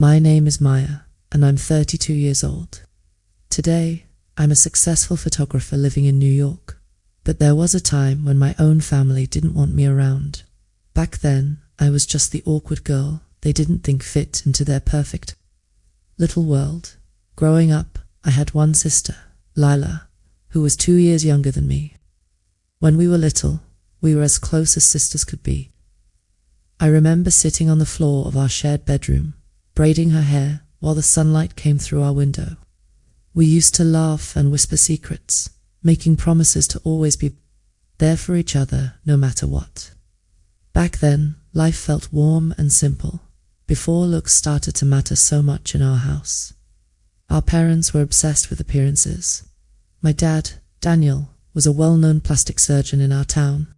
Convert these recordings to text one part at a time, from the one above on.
My name is Maya, and I'm 32 years old. Today, I'm a successful photographer living in New York. But there was a time when my own family didn't want me around. Back then, I was just the awkward girl they didn't think fit into their perfect little world. Growing up, I had one sister, Lila, who was 2 years younger than me. When we were little, we were as close as sisters could be. I remember sitting on the floor of our shared bedroom, braiding her hair while the sunlight came through our window. We used to laugh and whisper secrets, making promises to always be there for each other no matter what. Back then, life felt warm and simple, before looks started to matter so much in our house. Our parents were obsessed with appearances. My dad, Daniel, was a well-known plastic surgeon in our town.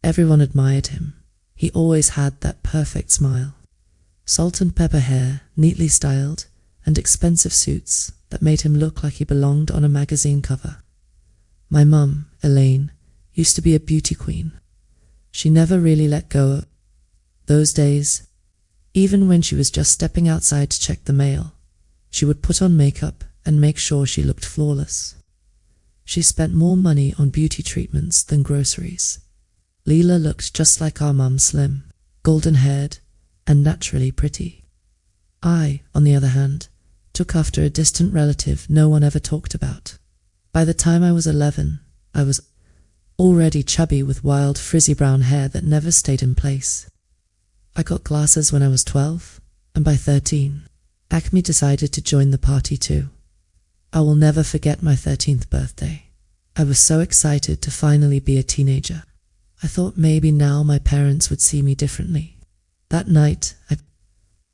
Everyone admired him. He always had that perfect smile. Salt and pepper hair, neatly styled, and expensive suits that made him look like he belonged on a magazine cover. My mum, Elaine, used to be a beauty queen. She never really let go of those days. Even when she was just stepping outside to check the mail, she would put on makeup and make sure she looked flawless. She spent more money on beauty treatments than groceries. Leela looked just like our mum, slim, golden-haired, and naturally pretty. I, on the other hand, took after a distant relative no one ever talked about. By the time I was 11, I was already chubby with wild, frizzy brown hair that never stayed in place. I got glasses when I was 12, and by 13, Acme decided to join the party too. I will never forget my 13th birthday. I was so excited to finally be a teenager. I thought maybe now my parents would see me differently. That night, I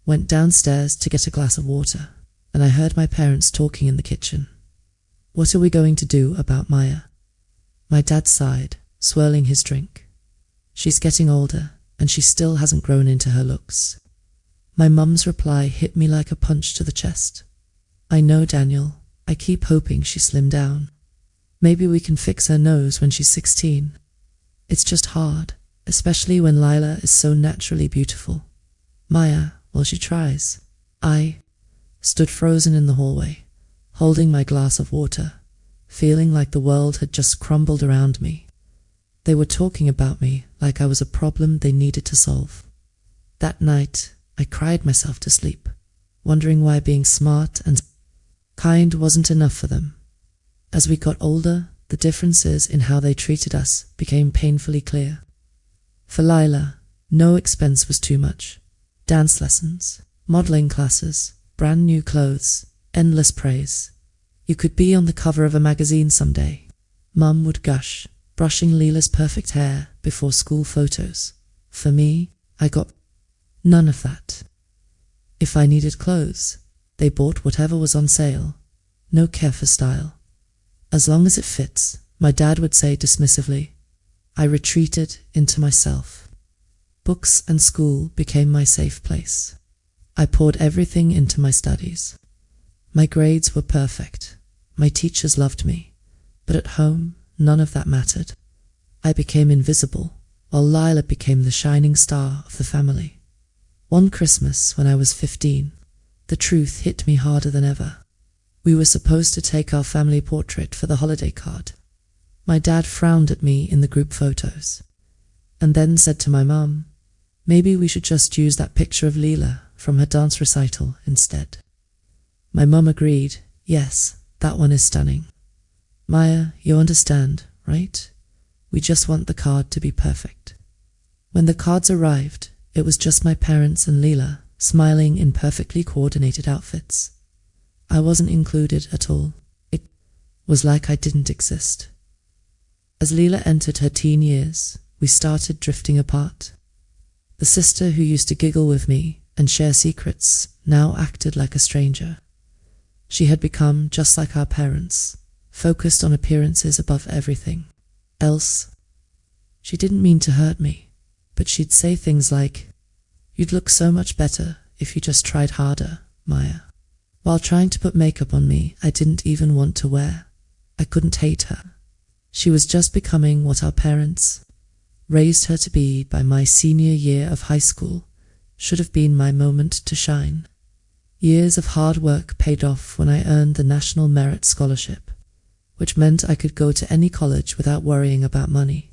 went downstairs to get a glass of water, and I heard my parents talking in the kitchen. What are we going to do about Maya? My dad sighed, swirling his drink. She's getting older, and she still hasn't grown into her looks. My mum's reply hit me like a punch to the chest. I know, Daniel. I keep hoping she slimmed down. Maybe we can fix her nose when she's 16. It's just hard, especially when Lila is so naturally beautiful. Maya, well, she tries. I stood frozen in the hallway, holding my glass of water, feeling like the world had just crumbled around me. They were talking about me like I was a problem they needed to solve. That night, I cried myself to sleep, wondering why being smart and kind wasn't enough for them. As we got older, the differences in how they treated us became painfully clear. For Lila, no expense was too much. Dance lessons, modeling classes, brand new clothes, endless praise. You could be on the cover of a magazine someday. Mum would gush, brushing Leela's perfect hair before school photos. For me, I got none of that. If I needed clothes, they bought whatever was on sale. No care for style. As long as it fits, my dad would say dismissively. I retreated into myself. Books and school became my safe place. I poured everything into my studies. My grades were perfect. My teachers loved me. But at home, none of that mattered. I became invisible, while Lila became the shining star of the family. One Christmas, when I was 15, the truth hit me harder than ever. We were supposed to take our family portrait for the holiday card. My dad frowned at me in the group photos, and then said to my mum, maybe we should just use that picture of Leela from her dance recital instead. My mum agreed, yes, that one is stunning. Maya, you understand, right? We just want the card to be perfect. When the cards arrived, it was just my parents and Leela, smiling in perfectly coordinated outfits. I wasn't included at all. It was like I didn't exist. As Leela entered her teen years, we started drifting apart. The sister who used to giggle with me and share secrets now acted like a stranger. She had become just like our parents, focused on appearances above everything else. She didn't mean to hurt me, but she'd say things like, you'd look so much better if you just tried harder, Maya. While trying to put makeup on me I didn't even want to wear. I couldn't hate her. She was just becoming what our parents raised her to be by my senior year of high school should have been my moment to shine. Years of hard work paid off when I earned the National Merit Scholarship, which meant I could go to any college without worrying about money.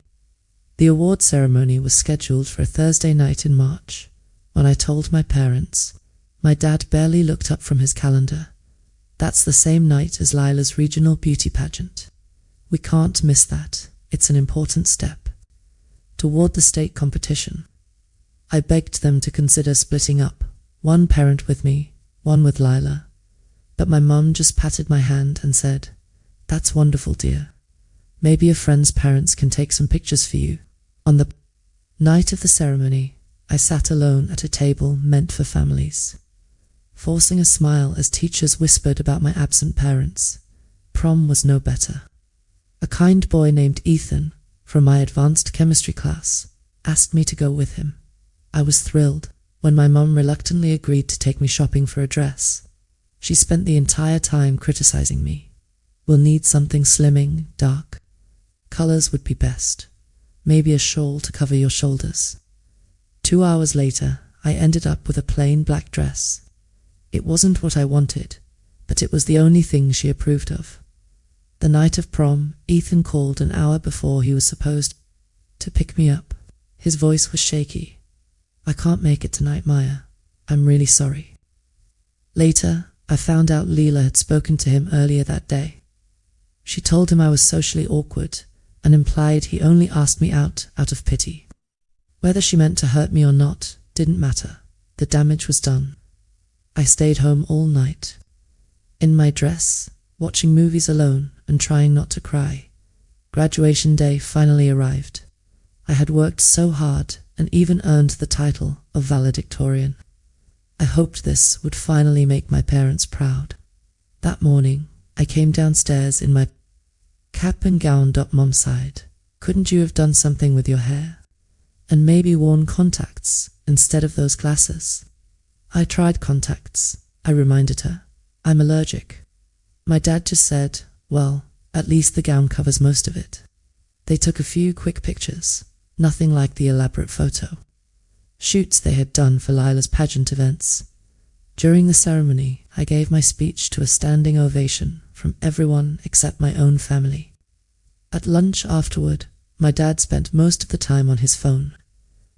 The award ceremony was scheduled for a Thursday night in March. When I told my parents, my dad barely looked up from his calendar. That's the same night as Lila's regional beauty pageant. We can't miss that. It's an important step toward the state competition. I begged them to consider splitting up, one parent with me, one with Lila. But my mum just patted my hand and said, "That's wonderful, dear. Maybe a friend's parents can take some pictures for you." On the night of the ceremony, I sat alone at a table meant for families, forcing a smile as teachers whispered about my absent parents. Prom was no better. A kind boy named Ethan, from my advanced chemistry class, asked me to go with him. I was thrilled when my mum reluctantly agreed to take me shopping for a dress. She spent the entire time criticizing me. "We'll need something slimming, dark. Colors would be best. Maybe a shawl to cover your shoulders." 2 hours later, I ended up with a plain black dress. It wasn't what I wanted, but it was the only thing she approved of. The night of prom, Ethan called an hour before he was supposed to pick me up. His voice was shaky. "I can't make it tonight, Maya. I'm really sorry." Later, I found out Leela had spoken to him earlier that day. She told him I was socially awkward and implied he only asked me out of pity. Whether she meant to hurt me or not didn't matter. The damage was done. I stayed home all night, in my dress, watching movies alone and trying not to cry. Graduation day finally arrived. I had worked so hard and even earned the title of valedictorian. I hoped this would finally make my parents proud. That morning, I came downstairs in my cap and gown. Mom sighed. "Couldn't you have done something with your hair? And maybe worn contacts instead of those glasses?" "I tried contacts," I reminded her. "I'm allergic." My dad just said, "Well, at least the gown covers most of it." They took a few quick pictures, nothing like the elaborate photo shoots they had done for Lila's pageant events. During the ceremony, I gave my speech to a standing ovation from everyone except my own family. At lunch afterward, my dad spent most of the time on his phone,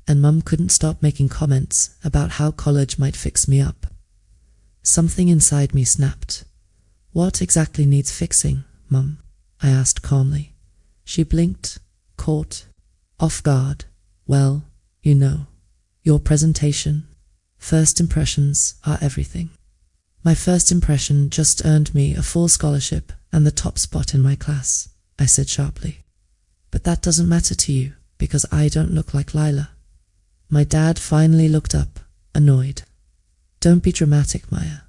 and Mum couldn't stop making comments about how college might fix me up. Something inside me snapped. "What exactly needs fixing, Mum?" I asked calmly. She blinked, caught off guard. "Well, you know, your presentation. First impressions are everything." "My first impression just earned me a full scholarship and the top spot in my class," I said sharply. "But that doesn't matter to you because I don't look like Lila." My dad finally looked up, annoyed. "Don't be dramatic, Maya.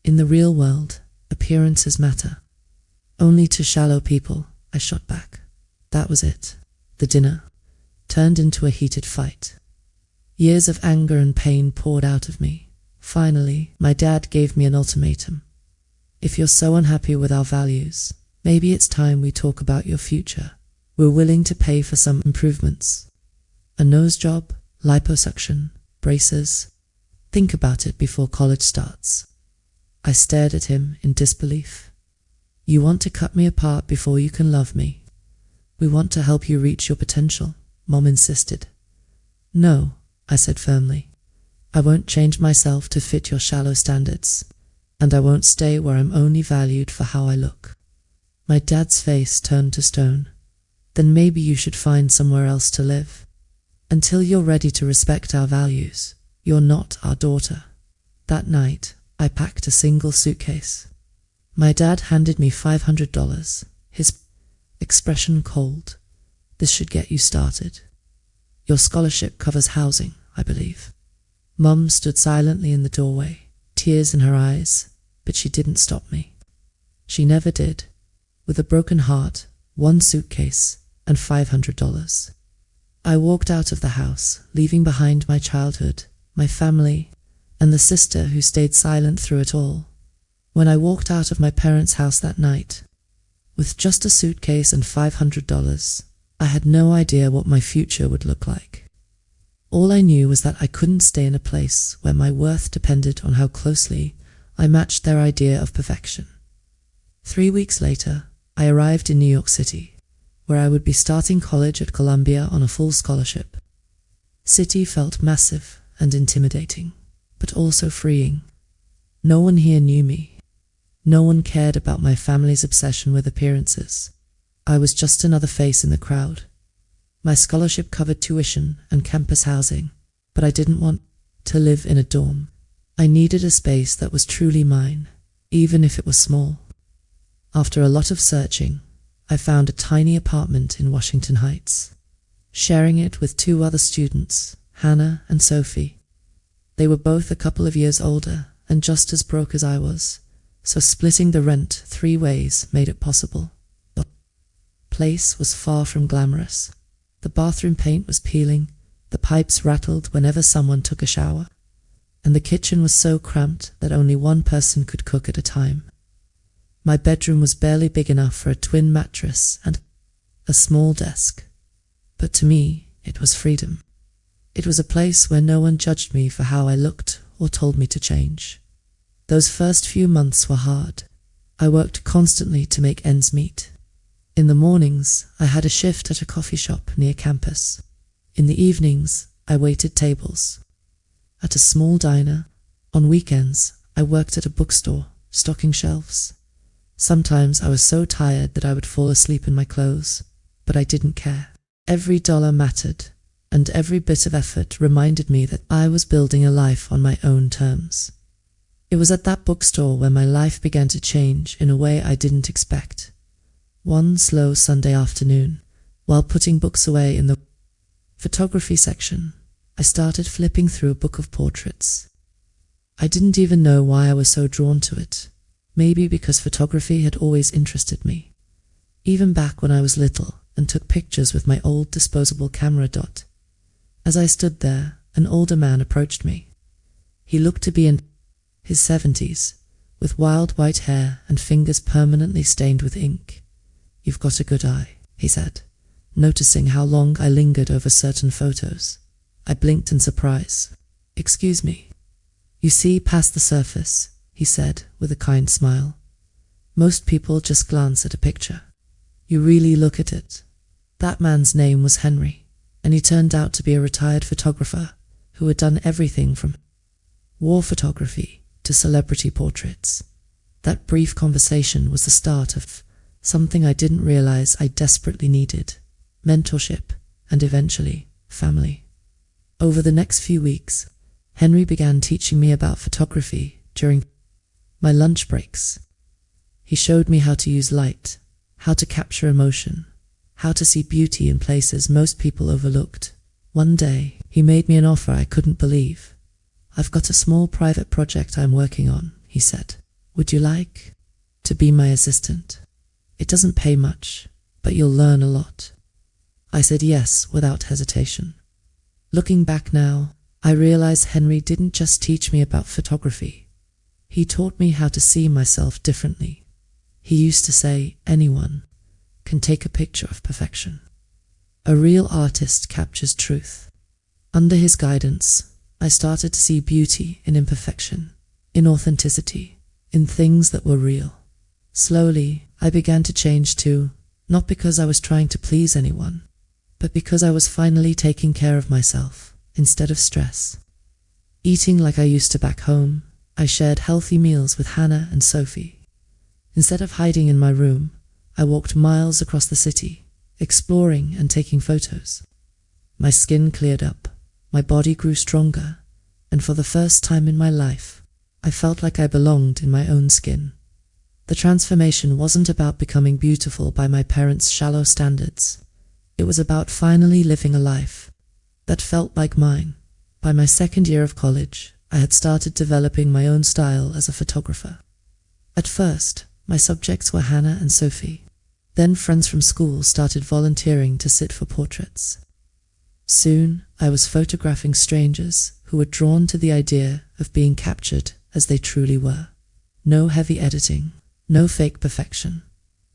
In the real world, appearances matter." "Only to shallow people," I shot back. That was it. The dinner turned into a heated fight. Years of anger and pain poured out of me. Finally, my dad gave me an ultimatum. "If you're so unhappy with our values, maybe it's time we talk about your future. We're willing to pay for some improvements. A nose job, liposuction, braces. Think about it before college starts." I stared at him in disbelief. "You want to cut me apart before you can love me? We want to help you reach your potential," Mom insisted. "No," I said firmly. "I won't change myself to fit your shallow standards, and I won't stay where I'm only valued for how I look." My dad's face turned to stone. "Then maybe you should find somewhere else to live. Until you're ready to respect our values, you're not our daughter." That night, I packed a single suitcase. My dad handed me $500, his expression cold. "This should get you started. Your scholarship covers housing, I believe." Mum stood silently in the doorway, tears in her eyes, but she didn't stop me. She never did. With a broken heart, one suitcase, and $500. I walked out of the house, leaving behind my childhood, my family, and the sister who stayed silent through it all. When I walked out of my parents' house that night, with just a suitcase and $500, I had no idea what my future would look like. All I knew was that I couldn't stay in a place where my worth depended on how closely I matched their idea of perfection. 3 weeks later, I arrived in New York City, where I would be starting college at Columbia on a full scholarship. City felt massive and intimidating, but also freeing. No one here knew me. No one cared about my family's obsession with appearances. I was just another face in the crowd. My scholarship covered tuition and campus housing, but I didn't want to live in a dorm. I needed a space that was truly mine, even if it was small. After a lot of searching, I found a tiny apartment in Washington Heights, sharing it with 2 other students, Hannah and Sophie. They were both a couple of years older and just as broke as I was, so splitting the rent 3 ways made it possible. The place was far from glamorous. The bathroom paint was peeling, the pipes rattled whenever someone took a shower, and the kitchen was so cramped that only one person could cook at a time. My bedroom was barely big enough for a twin mattress and a small desk, but to me, it was freedom. It was a place where no one judged me for how I looked or told me to change. Those first few months were hard. I worked constantly to make ends meet. In the mornings, I had a shift at a coffee shop near campus. In the evenings, I waited tables at a small diner. On weekends, I worked at a bookstore, stocking shelves. Sometimes I was so tired that I would fall asleep in my clothes, but I didn't care. Every dollar mattered, and every bit of effort reminded me that I was building a life on my own terms. It was at that bookstore where my life began to change in a way I didn't expect. One slow Sunday afternoon, while putting books away in the photography section, I started flipping through a book of portraits. I didn't even know why I was so drawn to it. Maybe because photography had always interested me, even back when I was little and took pictures with my old disposable camera. As I stood there, an older man approached me. He looked to be in his 70s, with wild white hair and fingers permanently stained with ink. "You've got a good eye," he said, noticing how long I lingered over certain photos. I blinked in surprise. "Excuse me." "You see past the surface," he said with a kind smile. "Most people just glance at a picture. You really look at it." That man's name was Henry, and he turned out to be a retired photographer who had done everything from war photography to celebrity portraits. That brief conversation was the start of something I didn't realize I desperately needed: mentorship and eventually family. Over the next few weeks, Henry began teaching me about photography during my lunch breaks. He showed me how to use light, how to capture emotion, how to see beauty in places most people overlooked. One day, he made me an offer I couldn't believe. "I've got a small private project I'm working on," he said. "Would you like to be my assistant? It doesn't pay much, but you'll learn a lot." I said yes without hesitation. Looking back now, I realize Henry didn't just teach me about photography. He taught me how to see myself differently. He used to say, "Anyone can take a picture of perfection. A real artist captures truth." Under his guidance, I started to see beauty in imperfection, in authenticity, in things that were real. Slowly, I began to change too, not because I was trying to please anyone, but because I was finally taking care of myself instead of stress. Eating like I used to back home, I shared healthy meals with Hannah and Sophie. Instead of hiding in my room, I walked miles across the city, exploring and taking photos. My skin cleared up, my body grew stronger, and for the first time in my life, I felt like I belonged in my own skin. The transformation wasn't about becoming beautiful by my parents' shallow standards. It was about finally living a life that felt like mine. By my second year of college, I had started developing my own style as a photographer. At first, my subjects were Hannah and Sophie. Then friends from school started volunteering to sit for portraits. Soon, I was photographing strangers who were drawn to the idea of being captured as they truly were. No heavy editing, no fake perfection.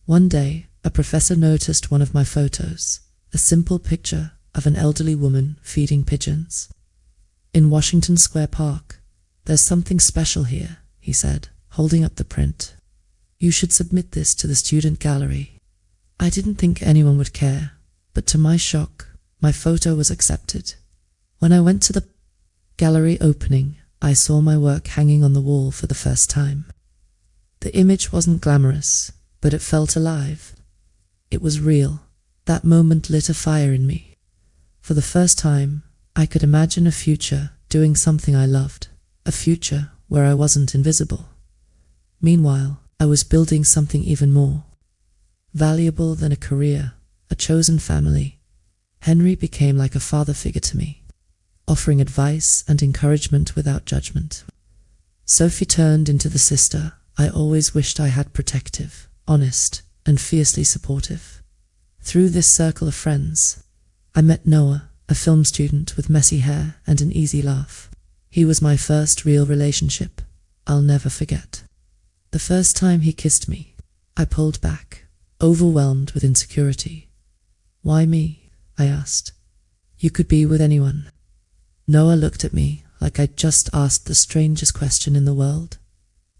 One day, a professor noticed one of my photos, a simple picture of an elderly woman feeding pigeons. "In Washington Square Park, there's something special here," he said, holding up the print. "You should submit this to the student gallery." I didn't think anyone would care, but to my shock, my photo was accepted. When I went to the gallery opening, I saw my work hanging on the wall for the first time. The image wasn't glamorous, but it felt alive. It was real. That moment lit a fire in me. For the first time, I could imagine a future doing something I loved, a future where I wasn't invisible. Meanwhile, I was building something even more valuable than a career, a chosen family. Henry became like a father figure to me, offering advice and encouragement without judgment. Sophie turned into the sister I always wished I had, protective, honest, and fiercely supportive. Through this circle of friends, I met Noah, a film student with messy hair and an easy laugh. He was my first real relationship I'll never forget. The first time he kissed me, I pulled back, overwhelmed with insecurity. "Why me?" I asked. "You could be with anyone." Noah looked at me like I'd just asked the strangest question in the world.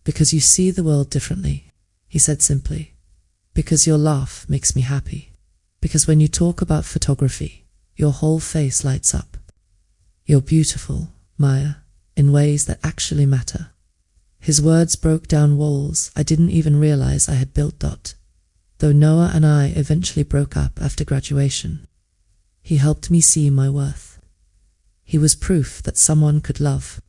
"Because you see the world differently," he said simply. "Because your laugh makes me happy. Because when you talk about photography, your whole face lights up. You're beautiful, Maya, in ways that actually matter." His words broke down walls I didn't even realize I had built. Though Noah and I eventually broke up after graduation, he helped me see my worth. He was proof that someone could love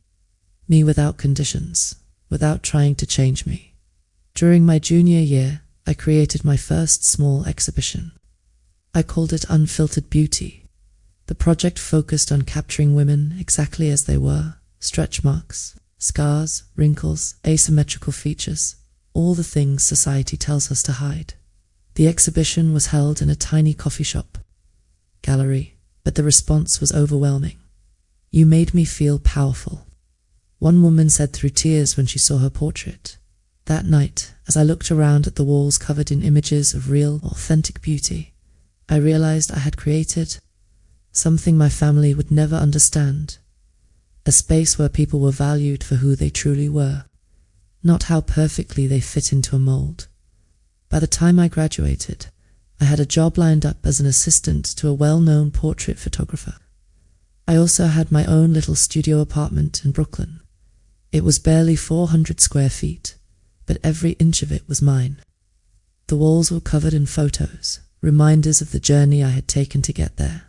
me without conditions, without trying to change me. During my junior year, I created my first small exhibition. I called it Unfiltered Beauty. The project focused on capturing women exactly as they were: stretch marks, scars, wrinkles, asymmetrical features, all the things society tells us to hide. The exhibition was held in a tiny coffee shop gallery, but the response was overwhelming. "You made me feel powerful," one woman said through tears when she saw her portrait. That night, as I looked around at the walls covered in images of real, authentic beauty, I realized I had created something my family would never understand. A space where people were valued for who they truly were, not how perfectly they fit into a mold. By the time I graduated, I had a job lined up as an assistant to a well-known portrait photographer. I also had my own little studio apartment in Brooklyn. It was barely 400 square feet, but every inch of it was mine. The walls were covered in photos, reminders of the journey I had taken to get there.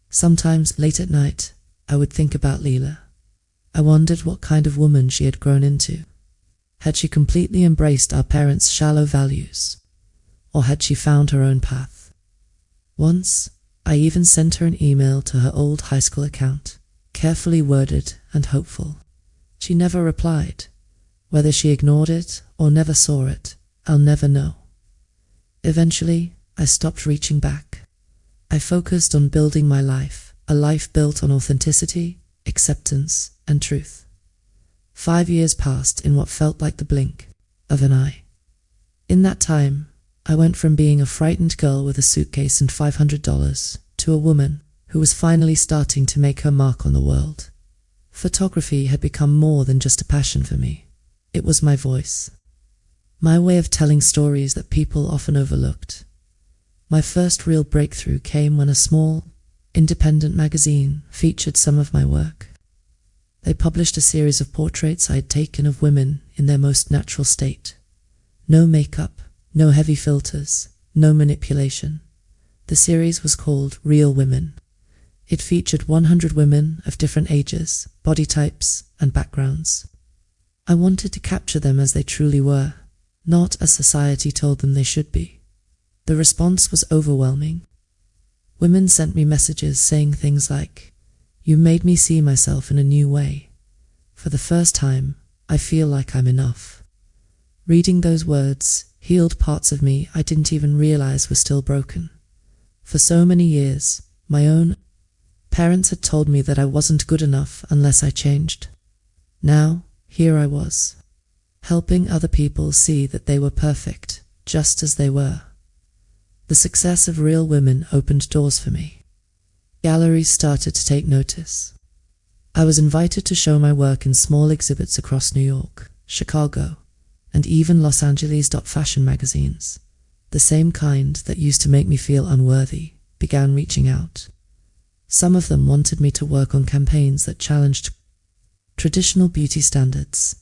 Sometimes, late at night, I would think about Leela. I wondered what kind of woman she had grown into. Had she completely embraced our parents' shallow values? Or had she found her own path? Once, I even sent her an email to her old high school account, carefully worded and hopeful. She never replied. Whether she ignored it or never saw it, I'll never know. Eventually, I stopped reaching back. I focused on building my life, a life built on authenticity, acceptance, and truth. 5 years passed in what felt like the blink of an eye. In that time, I went from being a frightened girl with a suitcase and $500 to a woman who was finally starting to make her mark on the world. Photography had become more than just a passion for me. It was my voice. My way of telling stories that people often overlooked. My first real breakthrough came when a small, independent magazine featured some of my work. They published a series of portraits I had taken of women in their most natural state. No makeup, no heavy filters, no manipulation. The series was called Real Women. It featured 100 women of different ages, body types, and backgrounds. I wanted to capture them as they truly were, not as society told them they should be. The response was overwhelming. Women sent me messages saying things like, "You made me see myself in a new way. For the first time, I feel like I'm enough." Reading those words healed parts of me I didn't even realize were still broken. For so many years, my own parents had told me that I wasn't good enough unless I changed. Now, here I was, helping other people see that they were perfect, just as they were. The success of Real Women opened doors for me. Galleries started to take notice. I was invited to show my work in small exhibits across New York, Chicago, and even Los Angeles. Fashion magazines, the same kind that used to make me feel unworthy, began reaching out. Some of them wanted me to work on campaigns that challenged traditional beauty standards.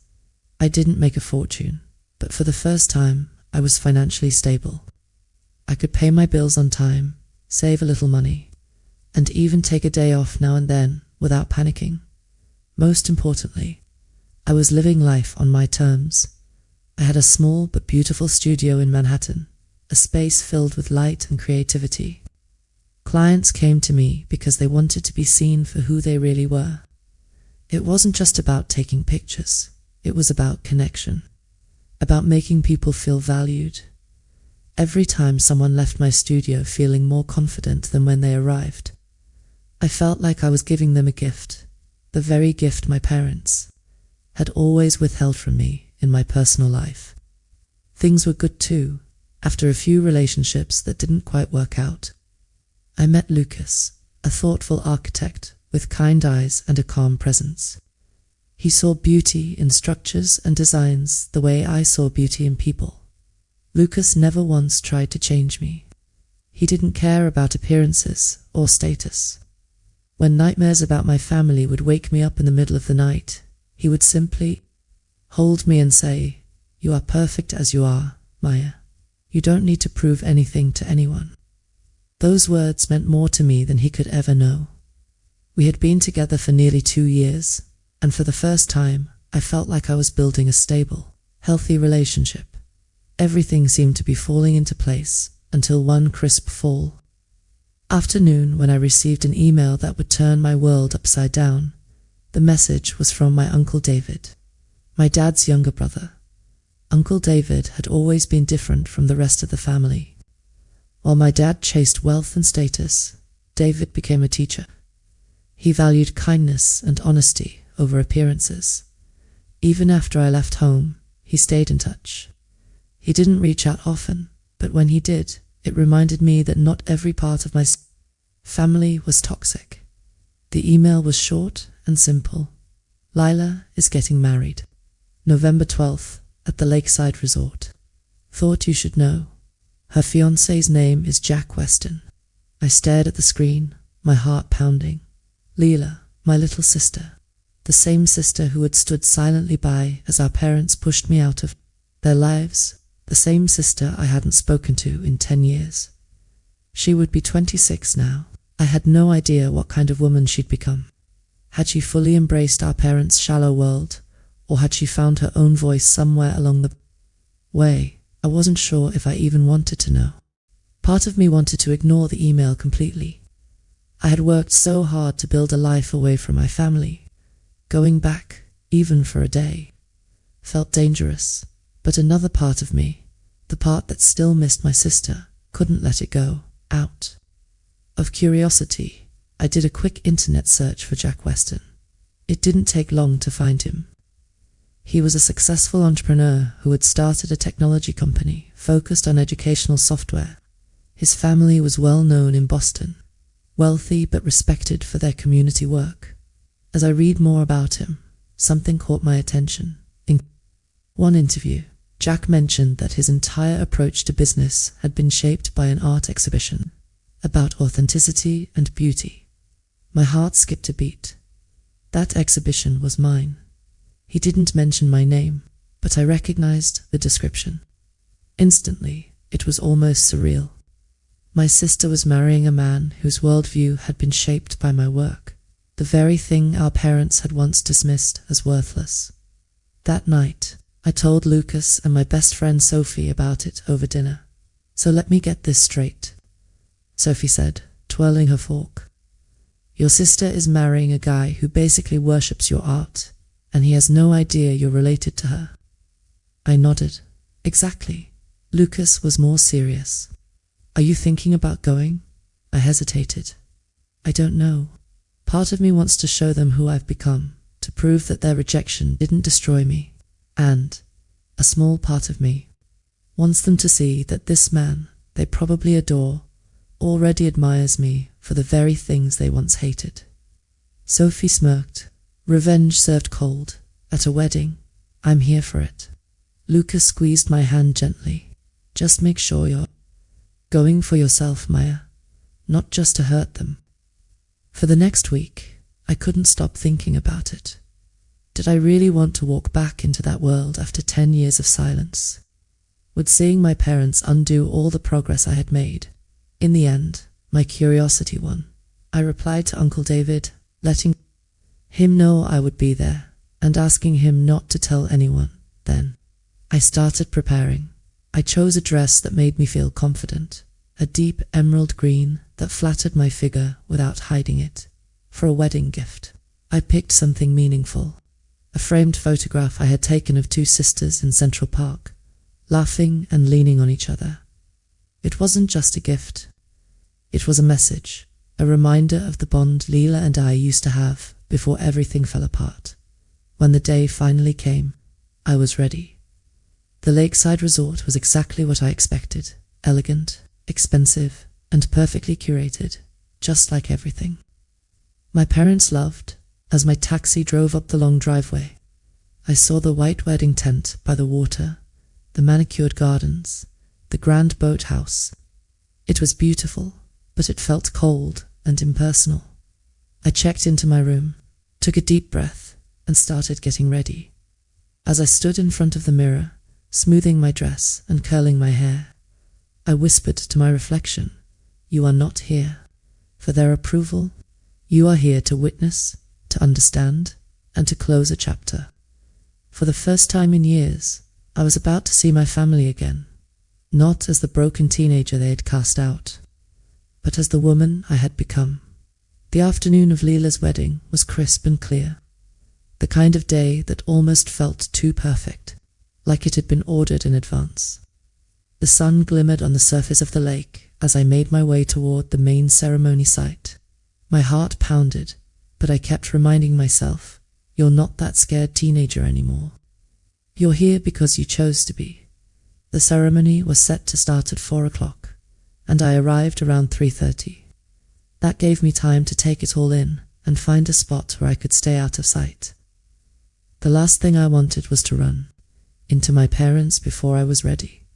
I didn't make a fortune, but for the first time, I was financially stable. I could pay my bills on time, save a little money, and even take a day off now and then without panicking. Most importantly, I was living life on my terms. I had a small but beautiful studio in Manhattan, a space filled with light and creativity. Clients came to me because they wanted to be seen for who they really were. It wasn't just about taking pictures, it was about connection, about making people feel valued. Every time someone left my studio feeling more confident than when they arrived, I felt like I was giving them a gift, the very gift my parents had always withheld from me in my personal life. Things were good too, after a few relationships that didn't quite work out. I met Lucas, a thoughtful architect with kind eyes and a calm presence. He saw beauty in structures and designs the way I saw beauty in people. Lucas never once tried to change me. He didn't care about appearances or status. When nightmares about my family would wake me up in the middle of the night, he would simply hold me and say, "You are perfect as you are, Maya. You don't need to prove anything to anyone." Those words meant more to me than he could ever know. We had been together for nearly 2 years, and for the first time, I felt like I was building a stable, healthy relationship. Everything seemed to be falling into place until one crisp fall afternoon when I received an email that would turn my world upside down. The message was from my Uncle David, my dad's younger brother. Uncle David had always been different from the rest of the family. While my dad chased wealth and status, David became a teacher. He valued kindness and honesty over appearances. Even after I left home, he stayed in touch. He didn't reach out often, but when he did, it reminded me that not every part of my family was toxic. The email was short and simple. Lila is getting married. November 12th, at the Lakeside Resort. Thought you should know. Her fiancé's name is Jack Weston. I stared at the screen, my heart pounding. Leela, my little sister. The same sister who had stood silently by as our parents pushed me out of their lives. The same sister I hadn't spoken to in 10 years. She would be 26 now. I had no idea what kind of woman she'd become. Had she fully embraced our parents' shallow world, or had she found her own voice somewhere along the way? I wasn't sure if I even wanted to know. Part of me wanted to ignore the email completely. I had worked so hard to build a life away from my family. Going back, even for a day, felt dangerous. But another part of me, the part that still missed my sister, couldn't let it go. Out of curiosity, I did a quick internet search for Jack Weston. It didn't take long to find him. He was a successful entrepreneur who had started a technology company focused on educational software. His family was well known in Boston, wealthy but respected for their community work. As I read more about him, something caught my attention. In one interview, Jack mentioned that his entire approach to business had been shaped by an art exhibition about authenticity and beauty. My heart skipped a beat. That exhibition was mine. He didn't mention my name, but I recognized the description. Instantly, it was almost surreal. My sister was marrying a man whose worldview had been shaped by my work, the very thing our parents had once dismissed as worthless. That night, I told Lucas and my best friend Sophie about it over dinner. "So let me get this straight," Sophie said, twirling her fork. "Your sister is marrying a guy who basically worships your art, and he has no idea you're related to her." I nodded. "Exactly." Lucas was more serious. "Are you thinking about going?" I hesitated. "I don't know. Part of me wants to show them who I've become, to prove that their rejection didn't destroy me. And a small part of me wants them to see that this man they probably adore already admires me for the very things they once hated." Sophie smirked. "Revenge served cold. At a wedding. I'm here for it. Lucas squeezed my hand gently. Just make sure you're going for yourself, Maya, not just to hurt them. For the next week, I couldn't stop thinking about it. Did I really want to walk back into that world after 10 years of silence? Would seeing my parents undo all the progress I had made? In the end, my curiosity won. I replied to Uncle David, letting him know I would be there, and asking him not to tell anyone. Then, I started preparing. I chose a dress that made me feel confident, a deep emerald green that flattered my figure without hiding it. For a wedding gift, I picked something meaningful, a framed photograph I had taken of two sisters in Central Park, laughing and leaning on each other. It wasn't just a gift. It was a message, a reminder of the bond Leela and I used to have before everything fell apart. When the day finally came, I was ready. The lakeside resort was exactly what I expected, elegant, expensive, and perfectly curated, just like everything my parents loved. As my taxi drove up the long driveway, I saw the white wedding tent by the water, the manicured gardens, the grand boathouse. It was beautiful, but it felt cold and impersonal. I checked into my room, took a deep breath, and started getting ready. As I stood in front of the mirror, smoothing my dress and curling my hair, I whispered to my reflection, "You are not here for their approval. You are here to witness, to understand, and to close a chapter." For the first time in years, I was about to see my family again, not as the broken teenager they had cast out, but as the woman I had become. The afternoon of Leela's wedding was crisp and clear, the kind of day that almost felt too perfect, like it had been ordered in advance. The sun glimmered on the surface of the lake as I made my way toward the main ceremony site. My heart pounded, but I kept reminding myself, "You're not that scared teenager anymore. You're here because you chose to be." The ceremony was set to start at 4 o'clock, and I arrived around 3:30. That gave me time to take it all in and find a spot where I could stay out of sight. The last thing I wanted was to run into my parents before I was ready.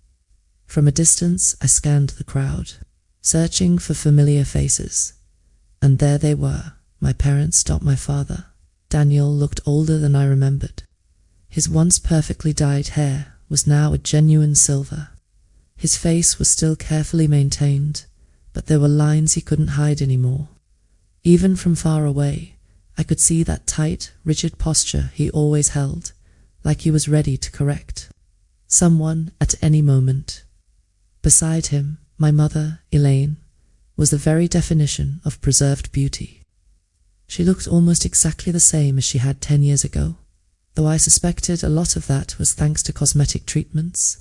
From a distance, I scanned the crowd, searching for familiar faces, and there they were. My parents, my father. Daniel looked older than I remembered. His once perfectly dyed hair was now a genuine silver. His face was still carefully maintained, but there were lines he couldn't hide anymore. Even from far away, I could see that tight, rigid posture he always held, like he was ready to correct someone at any moment. Beside him, my mother, Elaine, was the very definition of preserved beauty. She looked almost exactly the same as she had 10 years ago, though I suspected a lot of that was thanks to cosmetic treatments.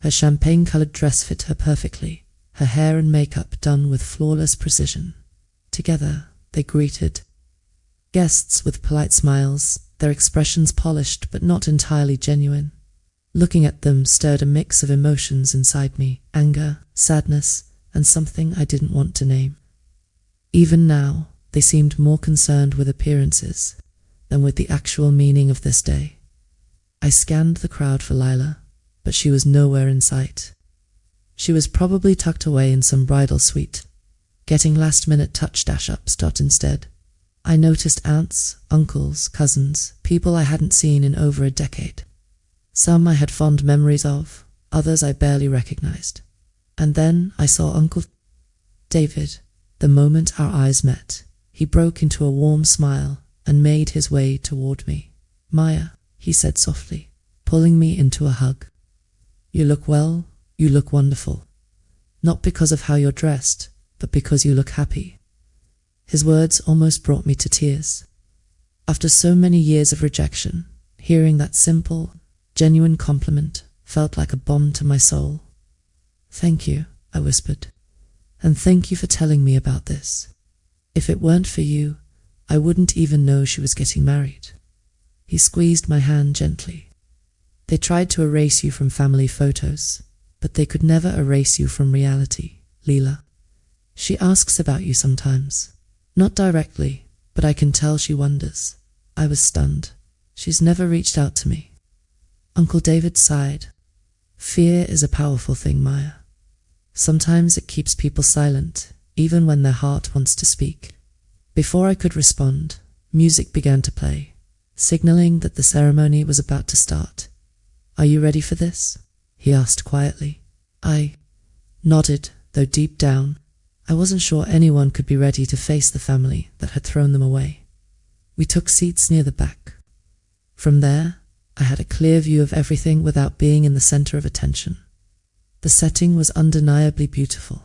Her champagne-colored dress fit her perfectly, her hair and makeup done with flawless precision. Together, they greeted guests with polite smiles, their expressions polished but not entirely genuine. Looking at them stirred a mix of emotions inside me, anger, sadness, and something I didn't want to name. Even now, they seemed more concerned with appearances than with the actual meaning of this day. I scanned the crowd for Lila, but she was nowhere in sight. She was probably tucked away in some bridal suite, getting last-minute touch-dash-ups instead. I noticed aunts, uncles, cousins, people I hadn't seen in over a decade. Some I had fond memories of, others I barely recognized. And then I saw Uncle David. The moment our eyes met, he broke into a warm smile and made his way toward me. "Maya," he said softly, pulling me into a hug. "You look well, you look wonderful. Not because of how you're dressed, but because you look happy." His words almost brought me to tears. After so many years of rejection, hearing that simple, genuine compliment felt like a balm to my soul. "Thank you," I whispered, "and thank you for telling me about this. If it weren't for you, I wouldn't even know she was getting married." He squeezed my hand gently. "They tried to erase you from family photos, but they could never erase you from reality, Leela. She asks about you sometimes. Not directly, but I can tell she wonders." I was stunned. "She's never reached out to me." Uncle David sighed. Fear is a powerful thing, Maya. Sometimes it keeps people silent, even when their heart wants to speak. Before I could respond, music began to play, signaling that the ceremony was about to start. Are you ready for this? He asked quietly. I nodded, though deep down, I wasn't sure anyone could be ready to face the family that had thrown them away. We took seats near the back. From there, I had a clear view of everything without being in the center of attention. The setting was undeniably beautiful.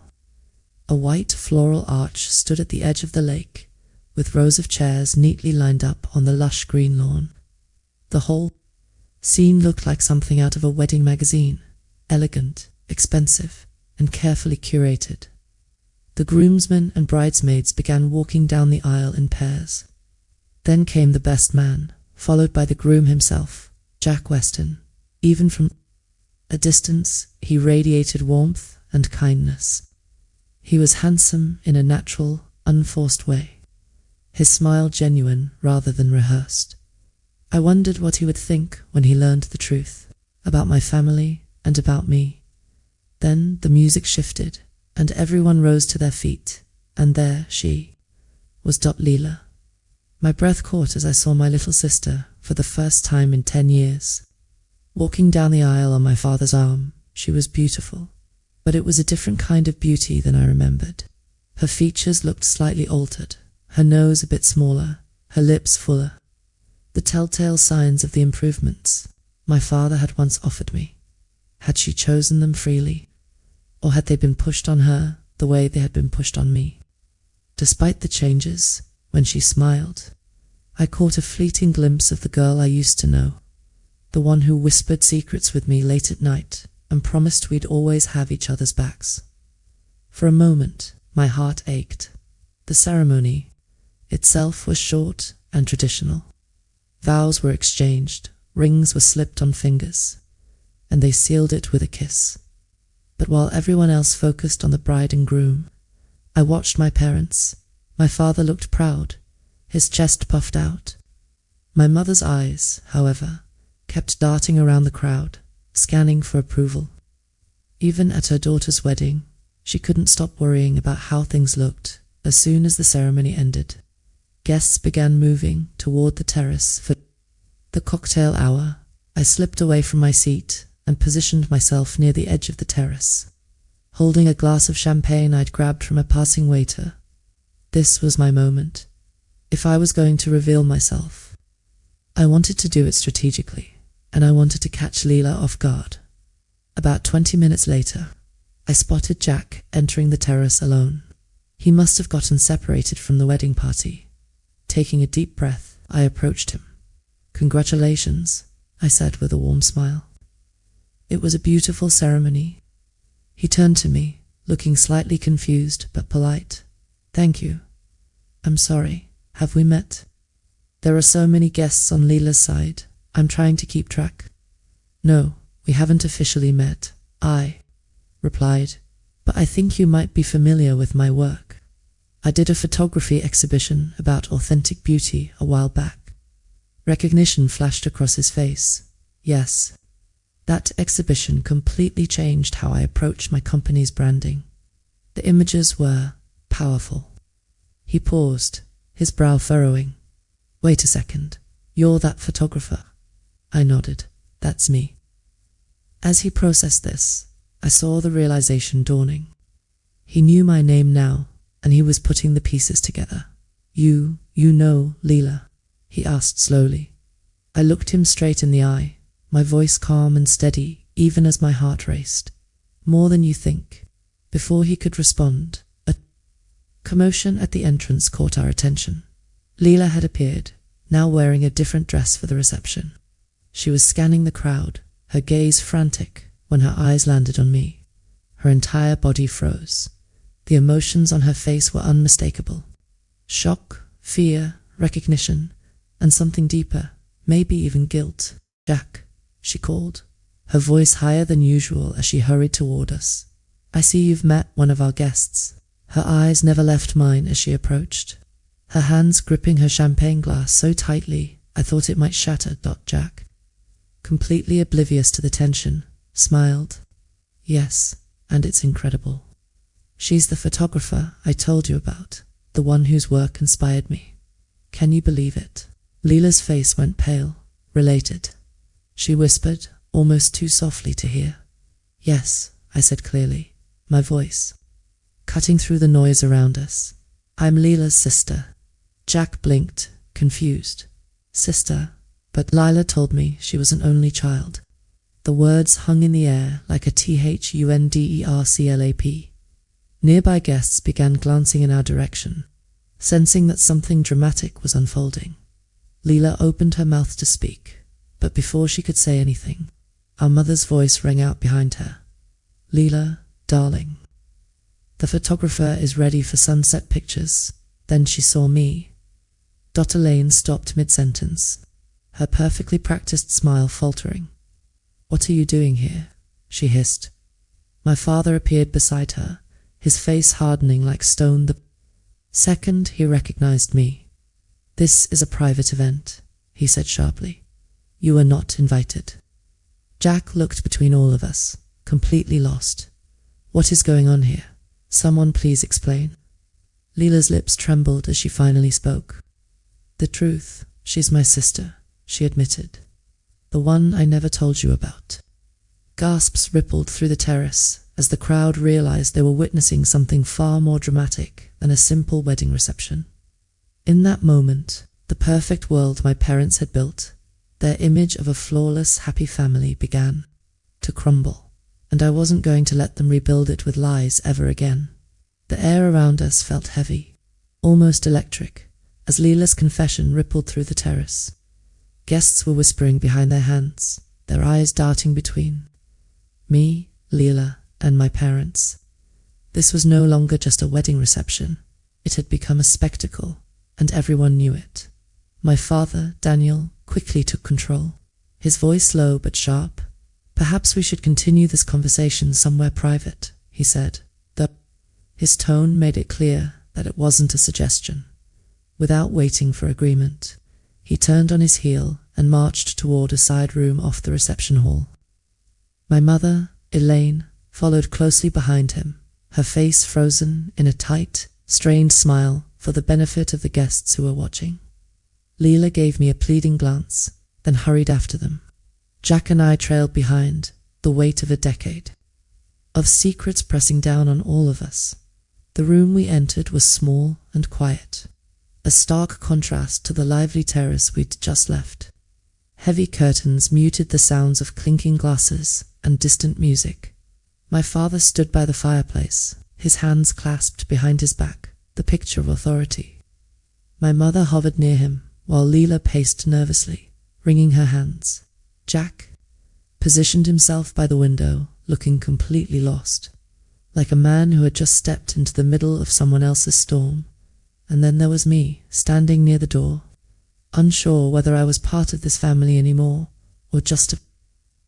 A white floral arch stood at the edge of the lake, with rows of chairs neatly lined up on the lush green lawn. The whole scene looked like something out of a wedding magazine, elegant, expensive, and carefully curated. The groomsmen and bridesmaids began walking down the aisle in pairs. Then came the best man, followed by the groom himself, Jack Weston. Even from a distance, he radiated warmth and kindness. He was handsome in a natural, unforced way, his smile genuine rather than rehearsed. I wondered what he would think when he learned the truth about my family and about me. Then the music shifted, and everyone rose to their feet, and there she was, Leela. My breath caught as I saw my little sister for the first time in 10 years. Walking down the aisle on my father's arm, she was beautiful, but it was a different kind of beauty than I remembered. Her features looked slightly altered, her nose a bit smaller, her lips fuller. The telltale signs of the improvements my father had once offered me. Had she chosen them freely, or had they been pushed on her the way they had been pushed on me? Despite the changes, when she smiled, I caught a fleeting glimpse of the girl I used to know, the one who whispered secrets with me late at night and promised we'd always have each other's backs. For a moment, my heart ached. The ceremony itself was short and traditional. Vows were exchanged, rings were slipped on fingers, and they sealed it with a kiss. But while everyone else focused on the bride and groom, I watched my parents. My father looked proud, his chest puffed out. My mother's eyes, however, kept darting around the crowd, scanning for approval. Even at her daughter's wedding, she couldn't stop worrying about how things looked. As soon as the ceremony ended, guests began moving toward the terrace for the cocktail hour. I slipped away from my seat and positioned myself near the edge of the terrace, holding a glass of champagne I'd grabbed from a passing waiter. This was my moment. If I was going to reveal myself, I wanted to do it strategically, and I wanted to catch Leela off guard. About 20 minutes later, I spotted Jack entering the terrace alone. He must have gotten separated from the wedding party. Taking a deep breath, I approached him. "Congratulations," I said with a warm smile. "It was a beautiful ceremony." He turned to me, looking slightly confused but polite. "Thank you. I'm sorry. Have we met?" "There are so many guests on Leela's side. I'm trying to keep track." "No, we haven't officially met," I replied, "but I think you might be familiar with my work. I did a photography exhibition about authentic beauty a while back." Recognition flashed across his face. Yes, that exhibition completely changed how I approached my company's branding. The images were powerful. He paused, his brow furrowing. "Wait a second. You're that photographer?" I nodded. "That's me." As he processed this, I saw the realization dawning. He knew my name now, and he was putting the pieces together. You know Leela?" he asked slowly. I looked him straight in the eye, my voice calm and steady even as my heart raced. "More than you think." Before he could respond, a commotion at the entrance caught our attention. Leela had appeared, now wearing a different dress for the reception. She was scanning the crowd, her gaze frantic. When her eyes landed on me, her entire body froze. The emotions on her face were unmistakable. Shock, fear, recognition, and something deeper, maybe even guilt. "Jack," she called, her voice higher than usual as she hurried toward us. "I see you've met one of our guests." Her eyes never left mine as she approached, her hands gripping her champagne glass so tightly I thought it might shatter. "Jack, completely oblivious to the tension, smiled. Yes, and it's incredible. She's the photographer I told you about, the one whose work inspired me. Can you believe it? Leela's face went pale. Related. She whispered, almost too softly to hear. Yes, I said clearly, my voice cutting through the noise around us. I'm Leela's sister. Jack blinked, confused. Sister? But Lila told me she was an only child. The words hung in the air like a THUNDERCLAP. Nearby guests began glancing in our direction, sensing that something dramatic was unfolding. Leela opened her mouth to speak, but before she could say anything, our mother's voice rang out behind her. Leela, darling. The photographer is ready for sunset pictures. Then she saw me. Dr. Lane stopped mid-sentence, her perfectly practiced smile faltering. What are you doing here? She hissed. My father appeared beside her, his face hardening like stone. The second he recognized me. This is a private event, he said sharply. You are not invited. Jack looked between all of us, completely lost. What is going on here? Someone please explain. Leela's lips trembled as she finally spoke. The truth, she's my sister, she admitted. The one I never told you about. Gasps rippled through the terrace as the crowd realized they were witnessing something far more dramatic than a simple wedding reception. In that moment, the perfect world my parents had built, their image of a flawless, happy family, began to crumble, and I wasn't going to let them rebuild it with lies ever again. The air around us felt heavy, almost electric, as Leela's confession rippled through the terrace. Guests were whispering behind their hands, their eyes darting between me, Leela, and my parents. This was no longer just a wedding reception. It had become a spectacle, and everyone knew it. My father, Daniel, quickly took control, his voice low but sharp. Perhaps we should continue this conversation somewhere private, he said. His tone made it clear that it wasn't a suggestion. Without waiting for agreement, he turned on his heel and marched toward a side room off the reception hall. My mother, Elaine, followed closely behind him, her face frozen in a tight, strained smile for the benefit of the guests who were watching. Leela gave me a pleading glance, then hurried after them. Jack and I trailed behind, the weight of a decade of secrets pressing down on all of us. The room we entered was small and quiet, a stark contrast to the lively terrace we'd just left. Heavy curtains muted the sounds of clinking glasses and distant music. My father stood by the fireplace, his hands clasped behind his back, the picture of authority. My mother hovered near him, while Leela paced nervously, wringing her hands. Jack positioned himself by the window, looking completely lost, like a man who had just stepped into the middle of someone else's storm. And then there was me, standing near the door, unsure whether I was part of this family anymore, or just a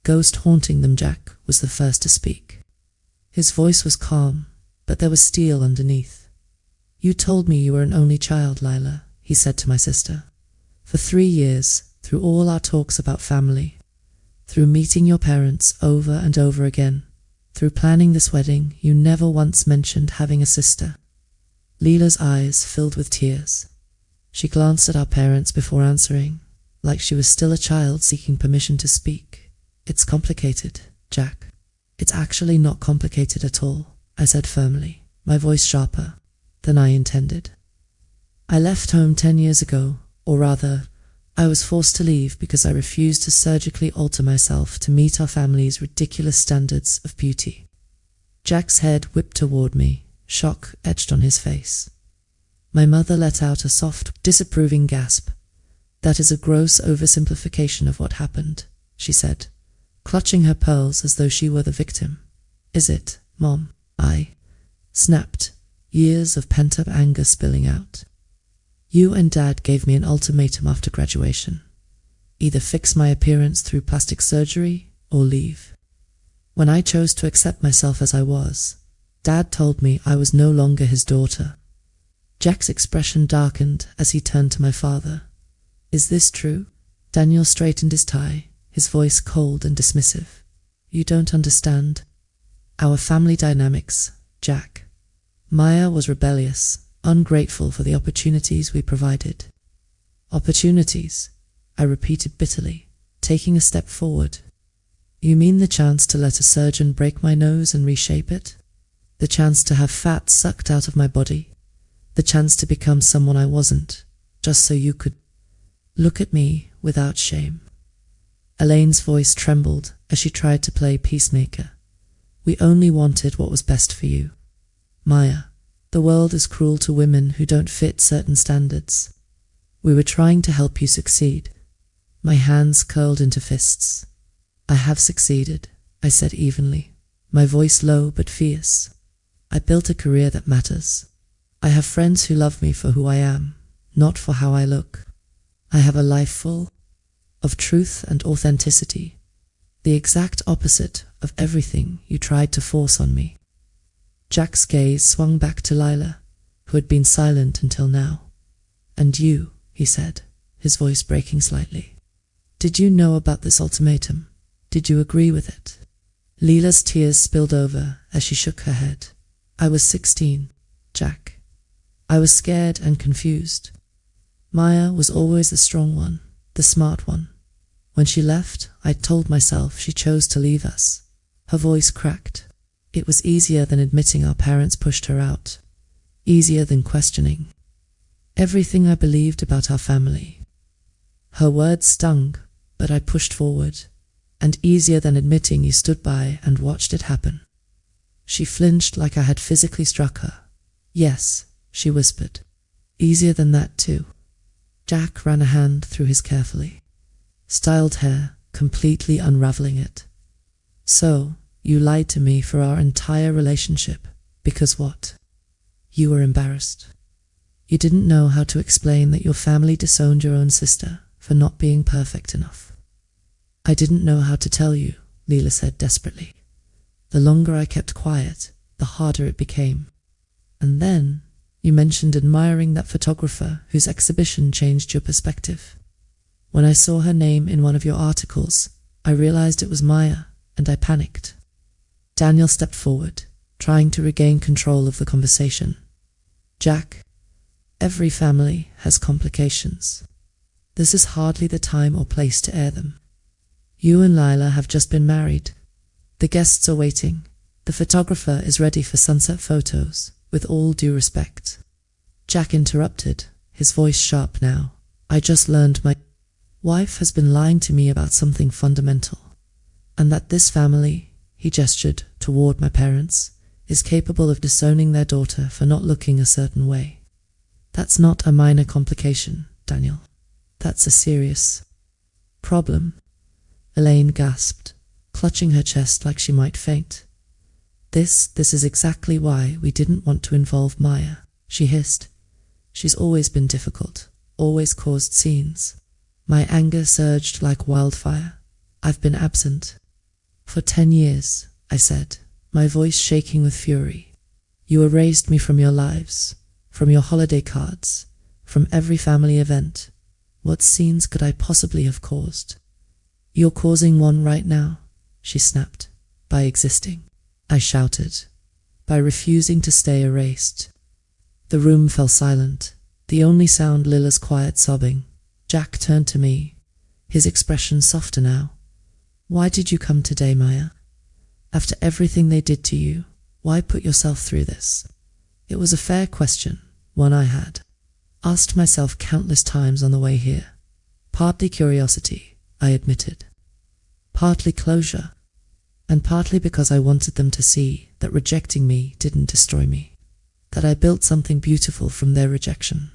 ghost haunting them. Jack was the first to speak. His voice was calm, but there was steel underneath. You told me you were an only child, Lila, he said to my sister. For 3 years, through all our talks about family, through meeting your parents over and over again, through planning this wedding, you never once mentioned having a sister. Leela's eyes filled with tears. She glanced at our parents before answering, like she was still a child seeking permission to speak. It's complicated, Jack. It's actually not complicated at all, I said firmly, my voice sharper than I intended. I left home 10 years ago, or rather, I was forced to leave because I refused to surgically alter myself to meet our family's ridiculous standards of beauty. Jack's head whipped toward me, shock etched on his face. My mother let out a soft, disapproving gasp. That is a gross oversimplification of what happened, she said, clutching her pearls as though she were the victim. Is it, Mom? I snapped, years of pent-up anger spilling out. You and Dad gave me an ultimatum after graduation. Either fix my appearance through plastic surgery or leave. When I chose to accept myself as I was, Dad told me I was no longer his daughter. Jack's expression darkened as he turned to my father. Is this true? Daniel straightened his tie, his voice cold and dismissive. You don't understand our family dynamics, Jack. Maya was rebellious, ungrateful for the opportunities we provided. Opportunities, I repeated bitterly, taking a step forward. You mean the chance to let a surgeon break my nose and reshape it? The chance to have fat sucked out of my body? The chance to become someone I wasn't, just so you could look at me without shame? Elaine's voice trembled as she tried to play peacemaker. We only wanted what was best for you. Maya, the world is cruel to women who don't fit certain standards. We were trying to help you succeed. My hands curled into fists. I have succeeded, I said evenly, my voice low but fierce. I built a career that matters. I have friends who love me for who I am, not for how I look. I have a life full of truth and authenticity, the exact opposite of everything you tried to force on me. Jack's gaze swung back to Lila, who had been silent until now. And you, he said, his voice breaking slightly. Did you know about this ultimatum? Did you agree with it? Lila's tears spilled over as she shook her head. I was 16, Jack. I was scared and confused. Maya was always the strong one, the smart one. When she left, I told myself she chose to leave us. Her voice cracked. It was easier than admitting our parents pushed her out. Easier than questioning everything I believed about our family. Her words stung, but I pushed forward. And easier than admitting you stood by and watched it happen. She flinched like I had physically struck her. Yes, she whispered. Easier than that too. Jack ran a hand through his carefully styled hair, completely unraveling it. So, you lied to me for our entire relationship, because what? You were embarrassed. You didn't know how to explain that your family disowned your own sister for not being perfect enough. I didn't know how to tell you, Lila said desperately. The longer I kept quiet, the harder it became. And then, you mentioned admiring that photographer whose exhibition changed your perspective. When I saw her name in one of your articles, I realized it was Maya, and I panicked. Daniel stepped forward, trying to regain control of the conversation. Jack, every family has complications. This is hardly the time or place to air them. You and Lila have just been married. The guests are waiting. The photographer is ready for sunset photos, with all due respect. Jack interrupted, his voice sharp now. I just learned my wife has been lying to me about something fundamental, and that this family, he gestured toward my parents, is capable of disowning their daughter for not looking a certain way. That's not a minor complication, Daniel. That's a serious problem. Elaine gasped, clutching her chest like she might faint. This is exactly why we didn't want to involve Maya, she hissed. She's always been difficult, always caused scenes. My anger surged like wildfire. I've been absent for 10 years, I said, my voice shaking with fury. You erased me from your lives, from your holiday cards, from every family event. What scenes could I possibly have caused? You're causing one right now, she snapped. By existing, I shouted. By refusing to stay erased. The room fell silent, the only sound Lila's quiet sobbing. Jack turned to me, his expression softer now. Why did you come today, Maya? After everything they did to you, why put yourself through this? It was a fair question, one I had asked myself countless times on the way here. Partly curiosity, I admitted. Partly closure, and partly because I wanted them to see that rejecting me didn't destroy me, that I built something beautiful from their rejection.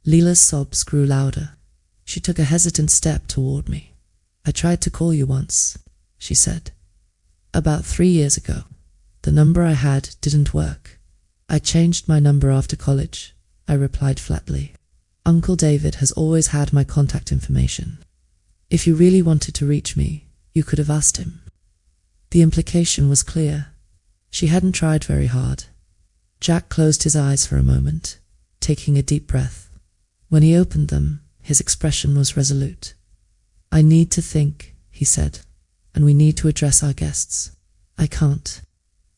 Lila's sobs grew louder. She took a hesitant step toward me. I tried to call you once, she said. About 3 years ago. The number I had didn't work. I changed my number after college, I replied flatly. Uncle David has always had my contact information. If you really wanted to reach me, you could have asked him. The implication was clear. She hadn't tried very hard. Jack closed his eyes for a moment, taking a deep breath. When he opened them, his expression was resolute. I need to think, he said, "and we need to address our guests. I can't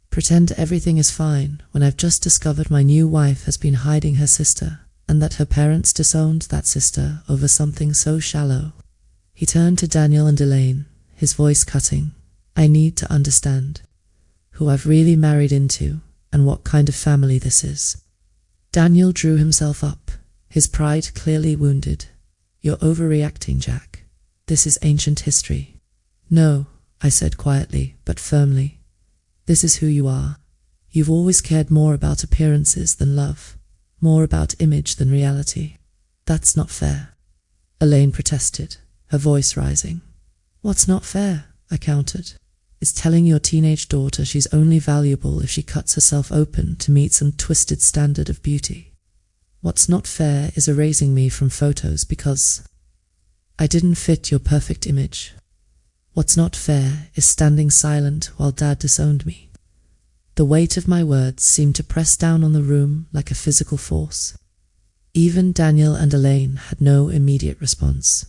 pretend everything is fine when I've just discovered my new wife has been hiding her sister, and that her parents disowned that sister over something so shallow." He turned to Daniel and Elaine, his voice cutting. "I need to understand who I've really married into and what kind of family this is." Daniel drew himself up, his pride clearly wounded. "You're overreacting, Jack. This is ancient history." "No," I said quietly but firmly. "This is who you are. You've always cared more about appearances than love, more about image than reality. That's not fair." Elaine protested, her voice rising. "What's not fair?" I countered. "It's telling your teenage daughter she's only valuable if she cuts herself open to meet some twisted standard of beauty. What's not fair is erasing me from photos because I didn't fit your perfect image. What's not fair is standing silent while Dad disowned me." The weight of my words seemed to press down on the room like a physical force. Even Daniel and Elaine had no immediate response.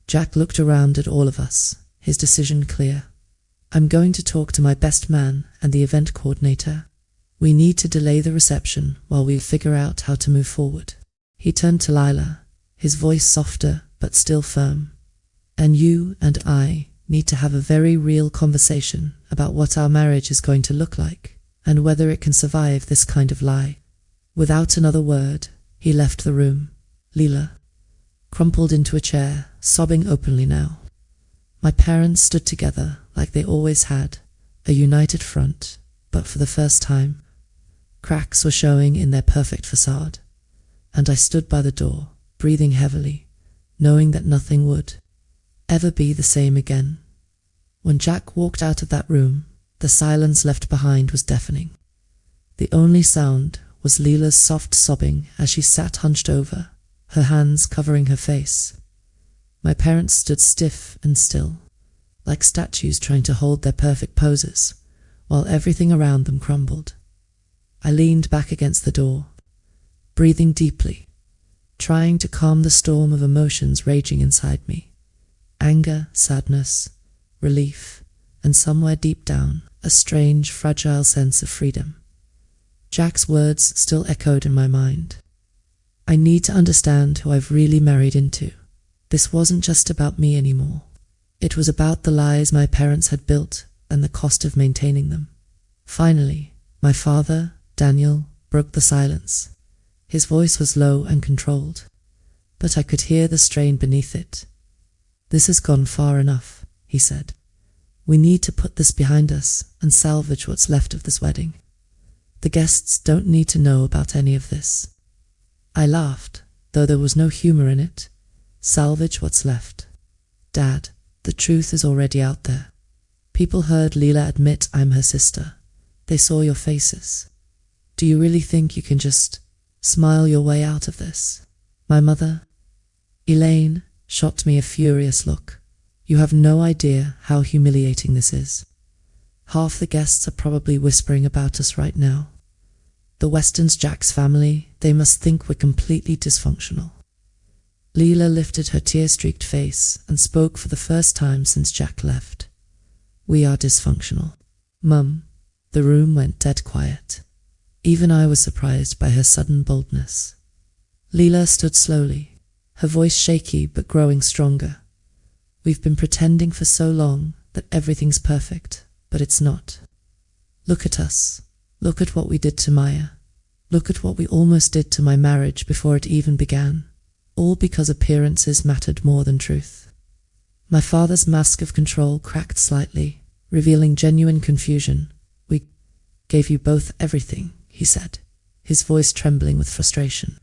Jack looked around at all of us, his decision clear. "I'm going to talk to my best man and the event coordinator. We need to delay the reception while we figure out how to move forward." He turned to Lila, his voice softer but still firm. "And you and I need to have a very real conversation about what our marriage is going to look like and whether it can survive this kind of lie." Without another word, he left the room. Lila crumpled into a chair, sobbing openly now. My parents stood together like they always had, a united front, but for the first time, cracks were showing in their perfect facade, and I stood by the door, breathing heavily, knowing that nothing would ever be the same again. When Jack walked out of that room, the silence left behind was deafening. The only sound was Lila's soft sobbing as she sat hunched over, her hands covering her face. My parents stood stiff and still, like statues trying to hold their perfect poses, while everything around them crumbled. I leaned back against the door, breathing deeply, trying to calm the storm of emotions raging inside me. Anger, sadness, relief, and somewhere deep down, a strange, fragile sense of freedom. Jack's words still echoed in my mind. "I need to understand who I've really married into. This wasn't just about me anymore. It was about the lies my parents had built and the cost of maintaining them." Finally, my father, Daniel, broke the silence. His voice was low and controlled, but I could hear the strain beneath it. "This has gone far enough," he said. "We need to put this behind us and salvage what's left of this wedding. The guests don't need to know about any of this." I laughed, though there was no humor in it. "Salvage what's left. Dad, the truth is already out there. People heard Lila admit I'm her sister. They saw your faces. Do you really think you can just smile your way out of this?" My mother, Elaine, shot me a furious look. "You have no idea how humiliating this is. Half the guests are probably whispering about us right now. The Weston's Jack's family, they must think we're completely dysfunctional." Lila lifted her tear-streaked face and spoke for the first time since Jack left. "We are dysfunctional, Mum." The room went dead quiet. Even I was surprised by her sudden boldness. Lila stood slowly, her voice shaky but growing stronger. "We've been pretending for so long that everything's perfect, but it's not. Look at us. Look at what we did to Maya. Look at what we almost did to my marriage before it even began. All because appearances mattered more than truth." My father's mask of control cracked slightly, revealing genuine confusion. "We gave you both everything," he said, his voice trembling with frustration.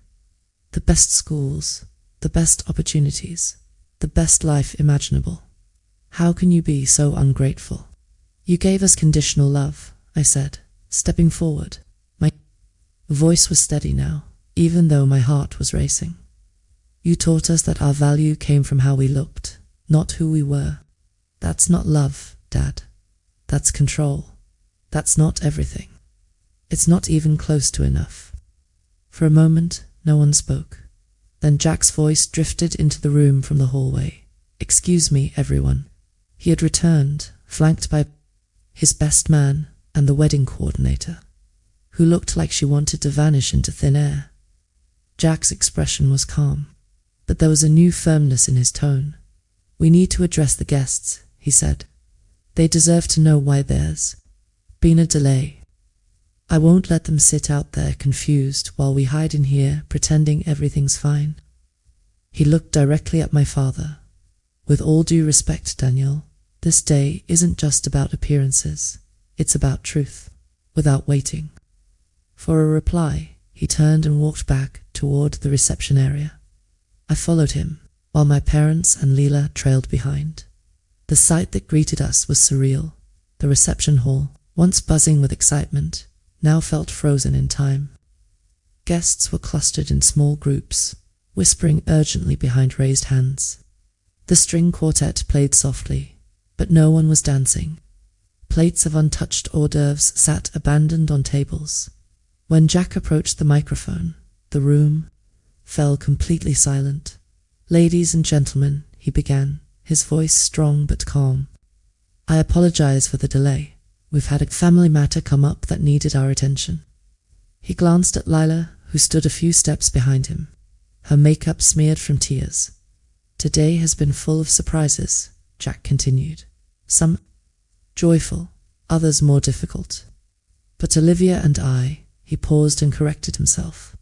"The best schools, the best opportunities, the best life imaginable. How can you be so ungrateful?" "You gave us conditional love," I said, stepping forward. My voice was steady now, even though my heart was racing. "You taught us that our value came from how we looked, not who we were. That's not love, Dad. That's control. That's not everything. It's not even close to enough." For a moment, no one spoke. Then Jack's voice drifted into the room from the hallway. "Excuse me, everyone," He had returned, flanked by his best man and the wedding coordinator, who looked like she wanted to vanish into thin air. Jack's expression was calm, but there was a new firmness in his tone. "We need to address the guests," he said. "They deserve to know why there's been a delay. I won't let them sit out there confused while we hide in here pretending everything's fine." He looked directly at my father. "With all due respect, Daniel, this day isn't just about appearances. It's about truth." Without waiting for a reply, he turned and walked back toward the reception area. I followed him, while my parents and Leela trailed behind. The sight that greeted us was surreal. The reception hall, once buzzing with excitement, now felt frozen in time. Guests were clustered in small groups, whispering urgently behind raised hands. The string quartet played softly, but no one was dancing. Plates of untouched hors d'oeuvres sat abandoned on tables. When Jack approached the microphone, the room fell completely silent. "Ladies and gentlemen," he began, his voice strong but calm. "I apologize for the delay. We've had a family matter come up that needed our attention." He glanced at Lila, who stood a few steps behind him, her makeup smeared from tears. "Today has been full of surprises," Jack continued. "Some joyful, others more difficult. But Olivia and I," he paused and corrected himself,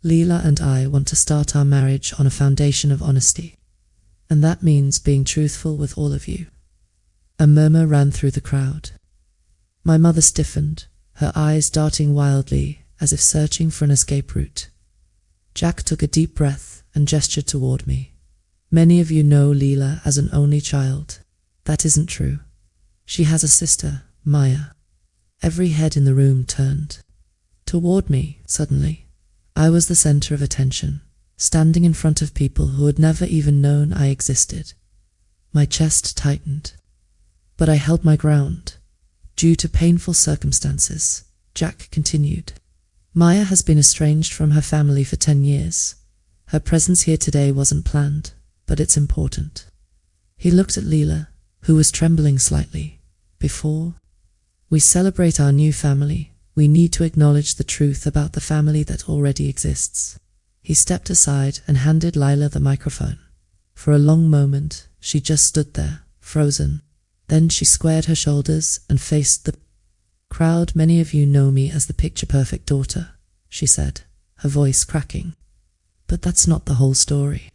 "Leela and I want to start our marriage on a foundation of honesty. And that means being truthful with all of you." A murmur ran through the crowd. My mother stiffened, her eyes darting wildly as if searching for an escape route. Jack took a deep breath and gestured toward me. "Many of you know Leela as an only child. That isn't true. She has a sister, Maya." Every head in the room turned toward me. Suddenly, I was the center of attention, standing in front of people who had never even known I existed. My chest tightened, but I held my ground. "Due to painful circumstances," Jack continued, "Maya has been estranged from her family for 10 years. Her presence here today wasn't planned, but it's important." He looked at Leela, who was trembling slightly. "Before we celebrate our new family, we need to acknowledge the truth about the family that already exists." He stepped aside and handed Lila the microphone. For a long moment, she just stood there, frozen. Then she squared her shoulders and faced the crowd. "Many of you know me as the picture-perfect daughter," she said, her voice cracking. "But that's not the whole story.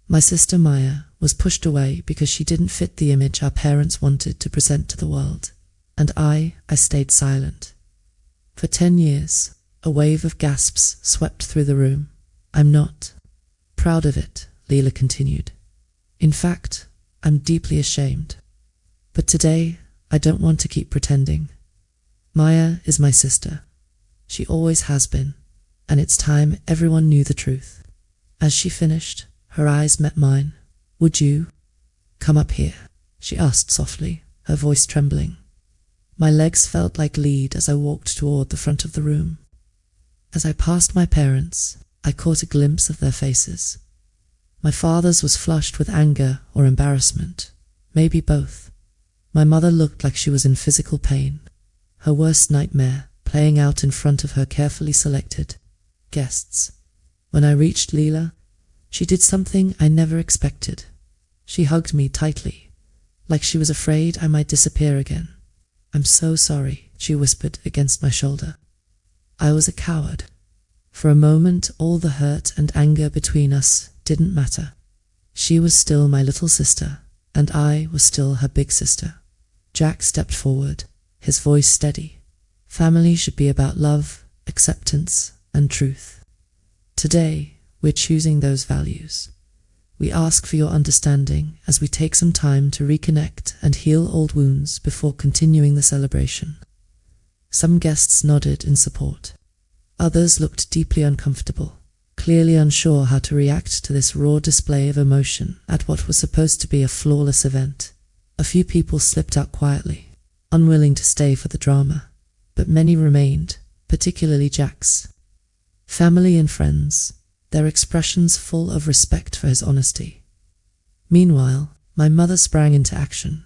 My sister Maya was pushed away because she didn't fit the image our parents wanted to present to the world. And I stayed silent. For 10 years, a wave of gasps swept through the room. "I'm not proud of it," Leela continued. "In fact, I'm deeply ashamed. But today, I don't want to keep pretending. Maya is my sister. She always has been, and it's time everyone knew the truth." As she finished, her eyes met mine. "Would you come up here?" she asked softly, her voice trembling. My legs felt like lead as I walked toward the front of the room. As I passed my parents, I caught a glimpse of their faces. My father's was flushed with anger or embarrassment, maybe both. My mother looked like she was in physical pain, her worst nightmare playing out in front of her carefully selected guests. When I reached Leela, she did something I never expected. She hugged me tightly, like she was afraid I might disappear again. "I'm so sorry," she whispered against my shoulder. I was a coward. For a moment, all the hurt and anger between us didn't matter. She was still my little sister, and I was still her big sister. Jack stepped forward, his voice steady. "Family should be about love, acceptance, and truth. Today, we're choosing those values. We ask for your understanding as we take some time to reconnect and heal old wounds before continuing the celebration." Some guests nodded in support. Others looked deeply uncomfortable, clearly unsure how to react to this raw display of emotion at what was supposed to be a flawless event. A few people slipped out quietly, unwilling to stay for the drama, but many remained, particularly Jack's family and friends, their expressions full of respect for his honesty. Meanwhile, my mother sprang into action.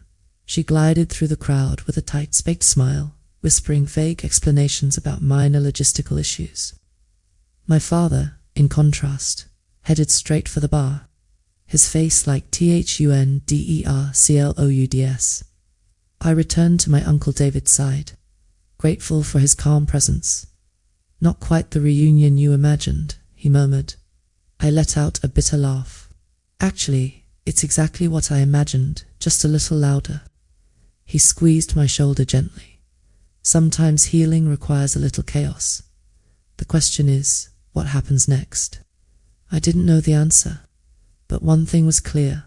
She glided through the crowd with a tight-spaced smile, whispering vague explanations about minor logistical issues. My father, in contrast, headed straight for the bar, his face like THUNDERCLOUDS. I returned to my Uncle David's side, grateful for his calm presence. "Not quite the reunion you imagined," he murmured. I let out a bitter laugh. "Actually, it's exactly what I imagined, just a little louder." He squeezed my shoulder gently. "Sometimes healing requires a little chaos. The question is, what happens next?" I didn't know the answer, but one thing was clear.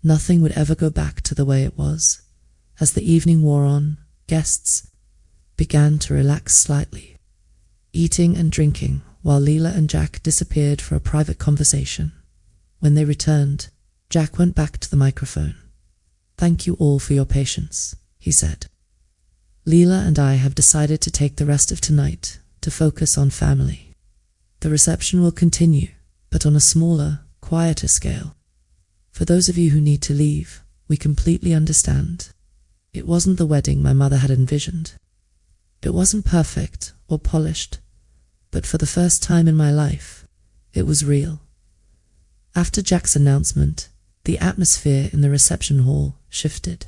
Nothing would ever go back to the way it was. As the evening wore on, guests began to relax slightly, eating and drinking while Leela and Jack disappeared for a private conversation. When they returned, Jack went back to the microphone. "Thank you all for your patience," he said. "Leela and I have decided to take the rest of tonight to focus on family. The reception will continue, but on a smaller, quieter scale. For those of you who need to leave, we completely understand. It wasn't the wedding my mother had envisioned. It wasn't perfect or polished, but for the first time in my life, it was real." After Jack's announcement, the atmosphere in the reception hall shifted.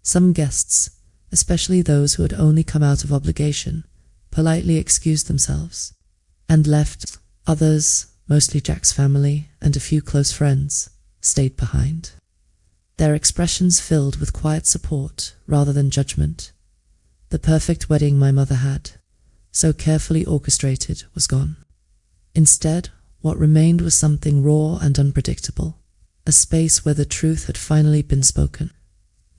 Some guests, especially those who had only come out of obligation, politely excused themselves and left. Others, mostly Jack's family and a few close friends, stayed behind. Their expressions filled with quiet support rather than judgment. The perfect wedding my mother had, so carefully orchestrated, was gone. Instead, what remained was something raw and unpredictable, a space where the truth had finally been spoken.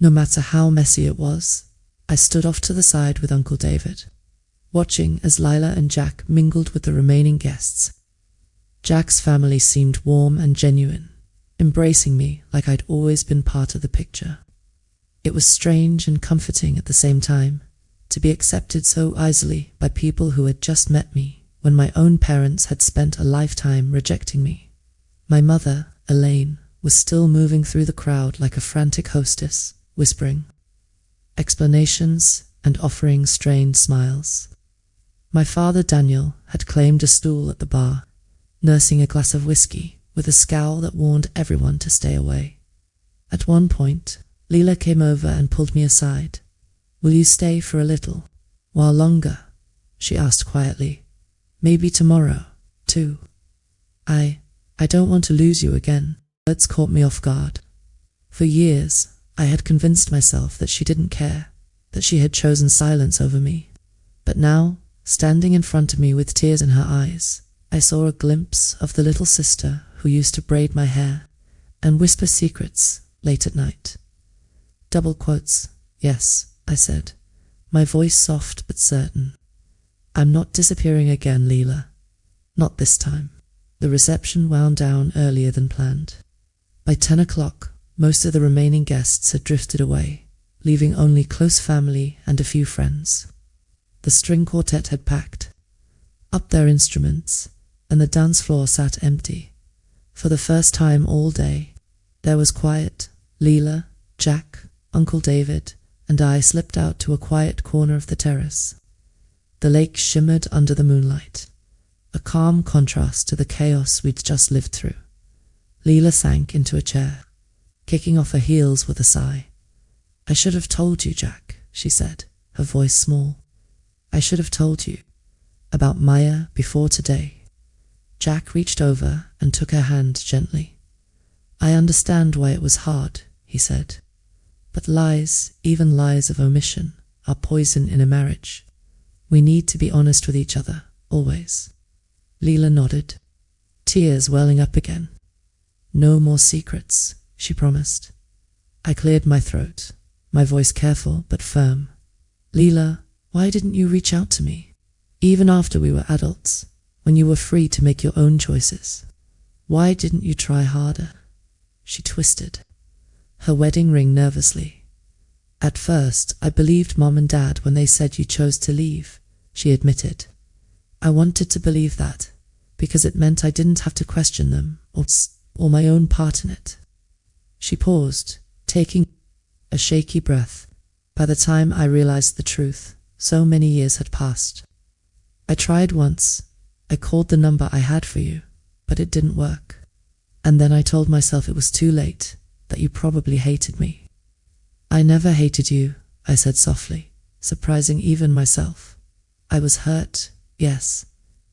No matter how messy it was, I stood off to the side with Uncle David, watching as Lila and Jack mingled with the remaining guests. Jack's family seemed warm and genuine, embracing me like I'd always been part of the picture. It was strange and comforting at the same time, to be accepted so easily by people who had just met me when my own parents had spent a lifetime rejecting me. My mother, Elaine, was still moving through the crowd like a frantic hostess, whispering explanations and offering strained smiles. My father, Daniel, had claimed a stool at the bar, nursing a glass of whiskey with a scowl that warned everyone to stay away. At one point, Leela came over and pulled me aside. "Will you stay for a little while longer?" she asked quietly. "Maybe tomorrow, too." I don't want to lose you again." Words caught me off guard. For years, I had convinced myself that she didn't care, that she had chosen silence over me. But now, standing in front of me with tears in her eyes, I saw a glimpse of the little sister who used to braid my hair and whisper secrets late at night. Double quotes. "Yes," I said, my voice soft but certain. "I'm not disappearing again, Leela. Not this time." The reception wound down earlier than planned. By 10 o'clock, most of the remaining guests had drifted away, leaving only close family and a few friends. The string quartet had packed up their instruments, and the dance floor sat empty. For the first time all day, there was quiet. Leela, Jack, Uncle David, and I slipped out to a quiet corner of the terrace. The lake shimmered under the moonlight, a calm contrast to the chaos we'd just lived through. Leela sank into a chair, kicking off her heels with a sigh. "I should have told you, Jack," she said, her voice small. "I should have told you about Maya before today." Jack reached over and took her hand gently. "I understand why it was hard," he said. "But lies, even lies of omission, are poison in a marriage. We need to be honest with each other, always." Leela nodded, tears welling up again. "No more secrets," she promised. I cleared my throat, my voice careful but firm. "Leela, why didn't you reach out to me? Even after we were adults, when you were free to make your own choices. Why didn't you try harder?" She twisted her wedding ring nervously. "At first, I believed Mom and Dad when they said you chose to leave," she admitted. "I wanted to believe that, because it meant I didn't have to question them or my own part in it." She paused, taking a shaky breath. By the time I realized the truth, so many years had passed. I tried once. I called the number I had for you, but it didn't work. And then I told myself it was too late, that you probably hated me. I never hated you, I said softly, surprising even myself. I was hurt, yes.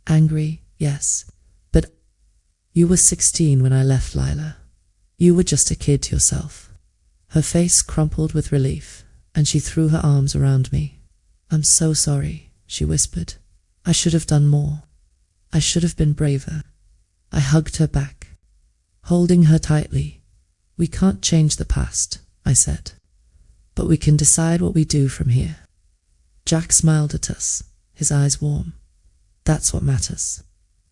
Angry, yes. But you were 16 when I left, Lila. You were just a kid yourself. Her face crumpled with relief, and she threw her arms around me. I'm so sorry, she whispered. I should have done more. I should have been braver. I hugged her back, holding her tightly. We can't change the past, I said, but we can decide what we do from here. Jack smiled at us, his eyes warm. That's what matters.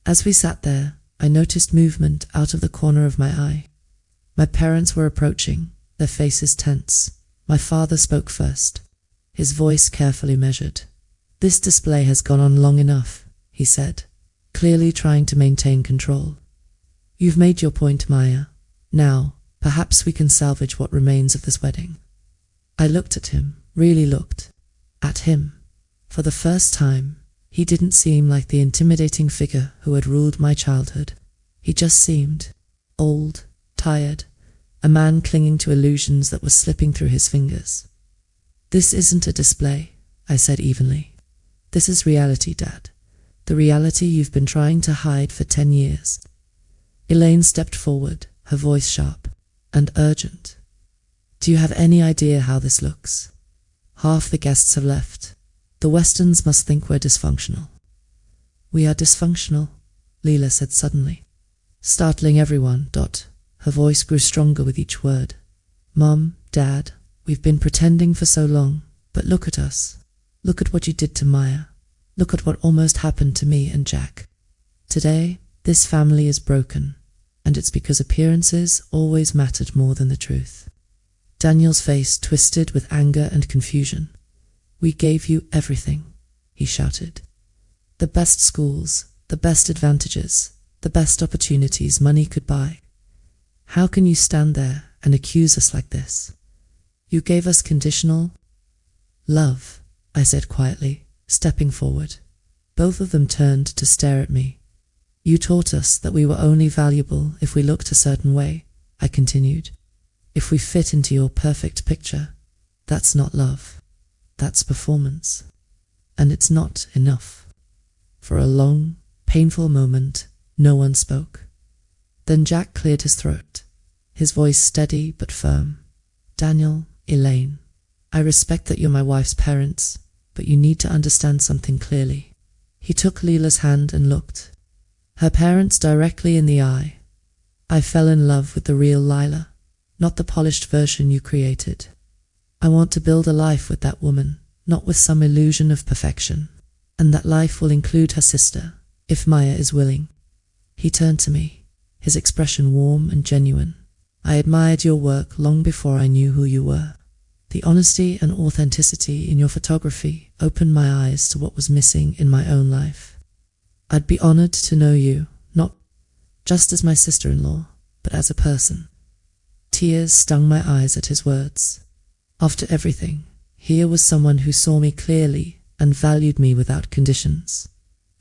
As we sat there, I noticed movement out of the corner of my eye. My parents were approaching, their faces tense. My father spoke first, his voice carefully measured. This display has gone on long enough, he said, clearly trying to maintain control. You've made your point, Maya. Now, perhaps we can salvage what remains of this wedding. I looked at him, really looked at him. For the first time, he didn't seem like the intimidating figure who had ruled my childhood. He just seemed old, tired, a man clinging to illusions that were slipping through his fingers. This isn't a display, I said evenly. This is reality, Dad. The reality you've been trying to hide for 10 years. Elaine stepped forward, her voice sharp and urgent. Do you have any idea how this looks? Half the guests have left. The Westons must think we're dysfunctional. We are dysfunctional, Leela said suddenly, startling everyone. Her voice grew stronger with each word. Mom, Dad, we've been pretending for so long, but look at us. Look at what you did to Maya. Look at what almost happened to me and Jack. Today, this family is broken, and it's because appearances always mattered more than the truth. Daniel's face twisted with anger and confusion. We gave you everything, he shouted. The best schools, the best advantages, the best opportunities money could buy. How can you stand there and accuse us like this? You gave us conditional love, I said quietly, stepping forward. Both of them turned to stare at me. You taught us that we were only valuable if we looked a certain way, I continued. If we fit into your perfect picture, that's not love. That's performance. And it's not enough. For a long, painful moment, no one spoke. Then Jack cleared his throat, his voice steady but firm. Daniel, Elaine, I respect that you're my wife's parents, but you need to understand something clearly. He took Leela's hand and looked her parents directly in the eye. I fell in love with the real Lila, not the polished version you created. I want to build a life with that woman, not with some illusion of perfection. And that life will include her sister, if Maya is willing. He turned to me, his expression warm and genuine. I admired your work long before I knew who you were. The honesty and authenticity in your photography opened my eyes to what was missing in my own life. I'd be honored to know you, not just as my sister-in-law, but as a person. Tears stung my eyes at his words. After everything, here was someone who saw me clearly and valued me without conditions.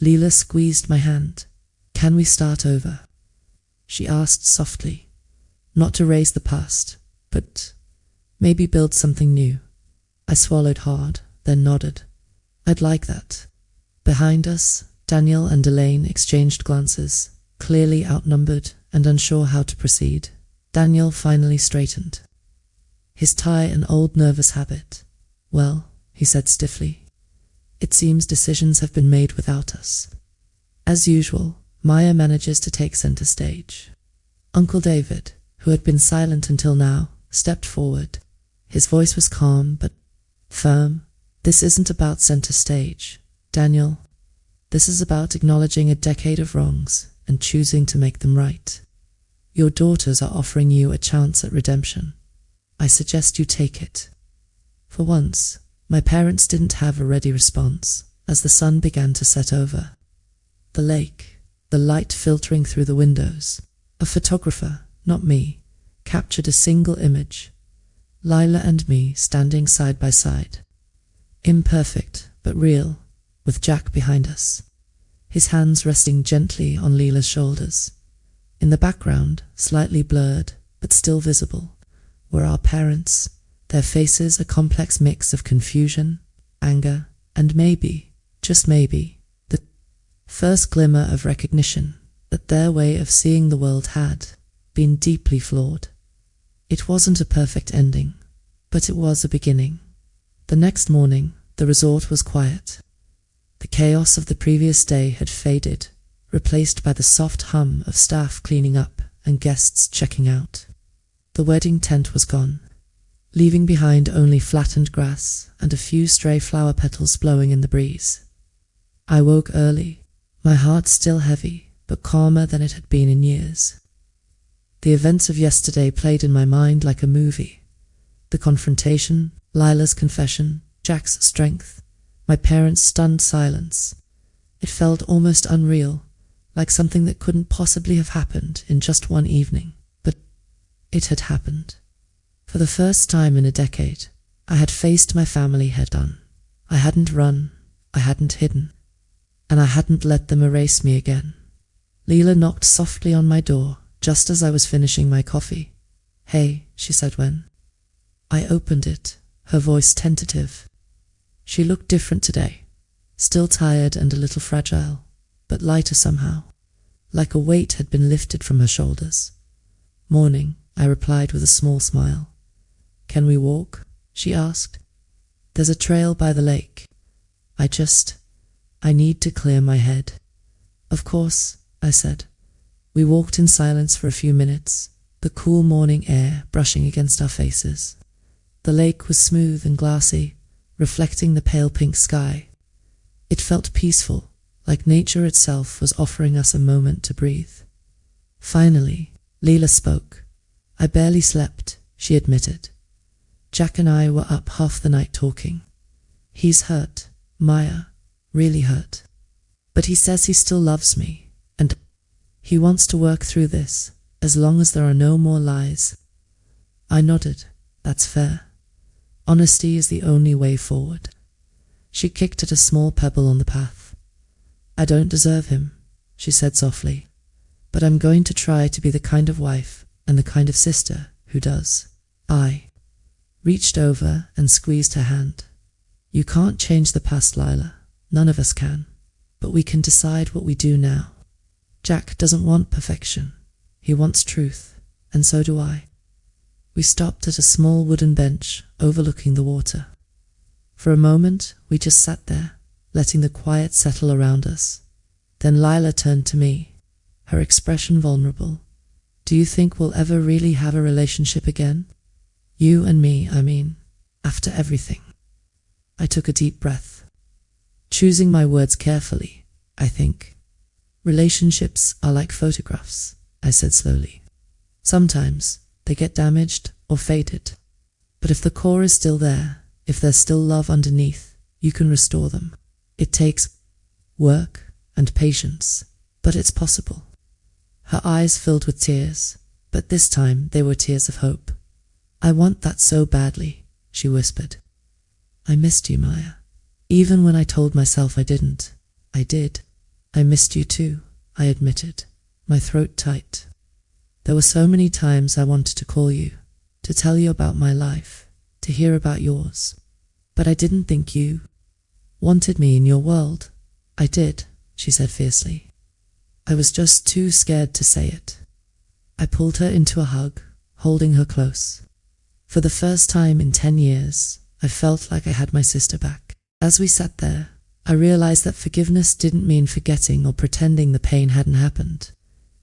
Leela squeezed my hand. Can we start over? She asked softly, not to erase the past, but maybe build something new. I swallowed hard, then nodded. I'd like that. Behind us, Daniel and Elaine exchanged glances, clearly outnumbered and unsure how to proceed. Daniel finally straightened, his tie an old nervous habit. Well, he said stiffly, it seems decisions have been made without us. As usual, Maya manages to take center stage. Uncle David, who had been silent until now, stepped forward. His voice was calm but firm. This isn't about center stage, Daniel. This is about acknowledging a decade of wrongs and choosing to make them right. Your daughters are offering you a chance at redemption. I suggest you take it. For once, my parents didn't have a ready response as the sun began to set over the lake, the light filtering through the windows. A photographer, not me, captured a single image. Lila and me standing side by side. Imperfect, but real, with Jack behind us, his hands resting gently on Lila's shoulders. In the background, slightly blurred, but still visible, were our parents, their faces a complex mix of confusion, anger, and maybe, just maybe, the first glimmer of recognition that their way of seeing the world had been deeply flawed. It wasn't a perfect ending, but it was a beginning. The next morning, the resort was quiet. The chaos of the previous day had faded, replaced by the soft hum of staff cleaning up and guests checking out. The wedding tent was gone, leaving behind only flattened grass and a few stray flower petals blowing in the breeze. I woke early, my heart still heavy, but calmer than it had been in years. The events of yesterday played in my mind like a movie. The confrontation, Lila's confession, Jack's strength, my parents' stunned silence. It felt almost unreal, like something that couldn't possibly have happened in just one evening. But it had happened. For the first time in a decade, I had faced my family head-on. I hadn't run, I hadn't hidden, and I hadn't let them erase me again. Lila knocked softly on my door just as I was finishing my coffee. "Hey," she said when I opened it, her voice tentative. She looked different today, still tired and a little fragile, but lighter somehow, like a weight had been lifted from her shoulders. "Morning," I replied with a small smile. "Can we walk?" she asked. "There's a trail by the lake. I need to clear my head." "Of course," I said. We walked in silence for a few minutes, the cool morning air brushing against our faces. The lake was smooth and glassy, reflecting the pale pink sky. It felt peaceful, like nature itself was offering us a moment to breathe. Finally, Lila spoke. "I barely slept," she admitted. "Jack and I were up half the night talking. He's hurt, Maya, really hurt. But he says he still loves me, and he wants to work through this, as long as there are no more lies." I nodded. "That's fair. Honesty is the only way forward." She kicked at a small pebble on the path. "I don't deserve him," she said softly, "but I'm going to try to be the kind of wife and the kind of sister who does." I reached over and squeezed her hand. "You can't change the past, Lila. None of us can. But we can decide what we do now. Jack doesn't want perfection. He wants truth, and so do I." We stopped at a small wooden bench overlooking the water. For a moment, we just sat there, letting the quiet settle around us. Then Lila turned to me, her expression vulnerable. "Do you think we'll ever really have a relationship again? You and me, I mean, after everything?" I took a deep breath, choosing my words carefully, I think. "Relationships are like photographs," I said slowly. "Sometimes they get damaged or faded. But if the core is still there, if there's still love underneath, you can restore them. It takes work and patience, but it's possible." Her eyes filled with tears, but this time they were tears of hope. "I want that so badly," she whispered. "I missed you, Maya. Even when I told myself I didn't, I did. I missed you too," I admitted, my throat tight. "There were so many times I wanted to call you, to tell you about my life, to hear about yours. But I didn't think you wanted me in your world." "I did," she said fiercely. "I was just too scared to say it." I pulled her into a hug, holding her close. For the first time in 10 years, I felt like I had my sister back. As we sat there, I realized that forgiveness didn't mean forgetting or pretending the pain hadn't happened.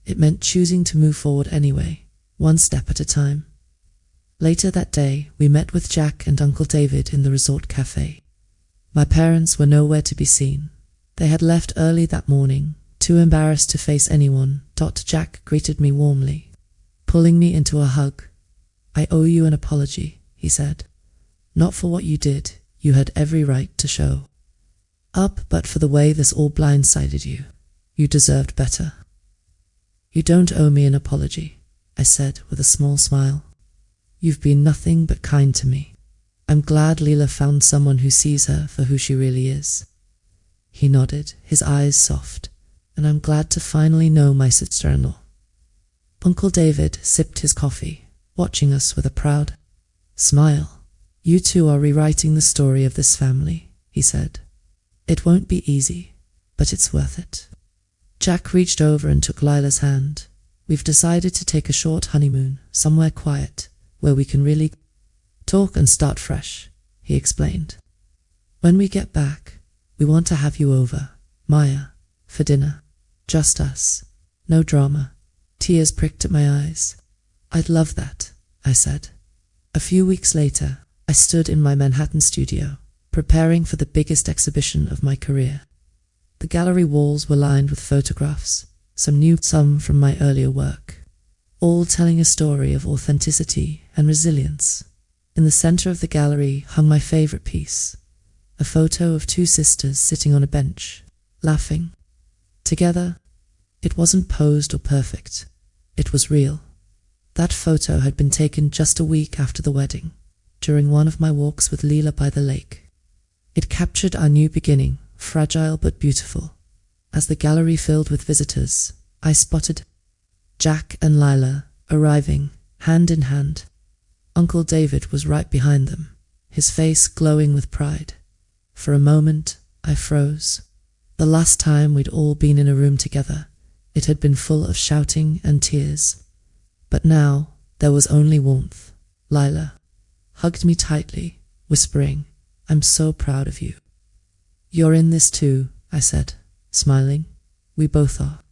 It meant choosing to move forward anyway, one step at a time. Later that day, we met with Jack and Uncle David in the resort cafe. My parents were nowhere to be seen. They had left early that morning, too embarrassed to face anyone. Jack greeted me warmly, pulling me into a hug. "I owe you an apology," he said. "Not for what you did, you had every right to show up, but for the way this all blindsided you. You deserved better." "You don't owe me an apology," I said with a small smile. You've been nothing but kind to me. I'm glad Leela found someone who sees her for who she really is." He nodded, his eyes soft. "And I'm glad to finally know my sister-in-law." Uncle David sipped his coffee, watching us with a proud smile. "You two are rewriting the story of this family," he said. "It won't be easy, but it's worth it." Jack reached over and took Lila's hand. "We've decided to take a short honeymoon, somewhere quiet, where we can really talk and start fresh," he explained. "When we get back, we want to have you over, Maya, for dinner. Just us. No drama." Tears pricked at my eyes. "I'd love that," I said. A few weeks later, I stood in my Manhattan studio, preparing for the biggest exhibition of my career. The gallery walls were lined with photographs, some new, some from my earlier work, all telling a story of authenticity and resilience. In the center of the gallery hung my favorite piece, a photo of two sisters sitting on a bench, laughing together. It wasn't posed or perfect. It was real. That photo had been taken just a week after the wedding, during one of my walks with Leela by the lake. It captured our new beginning, fragile but beautiful. As the gallery filled with visitors, I spotted Jack and Lila arriving, hand in hand. Uncle David was right behind them, his face glowing with pride. For a moment, I froze. The last time we'd all been in a room together, it had been full of shouting and tears. But now, there was only warmth. Lila hugged me tightly, whispering, "I'm so proud of you." "You're in this too," I said, smiling. "We both are."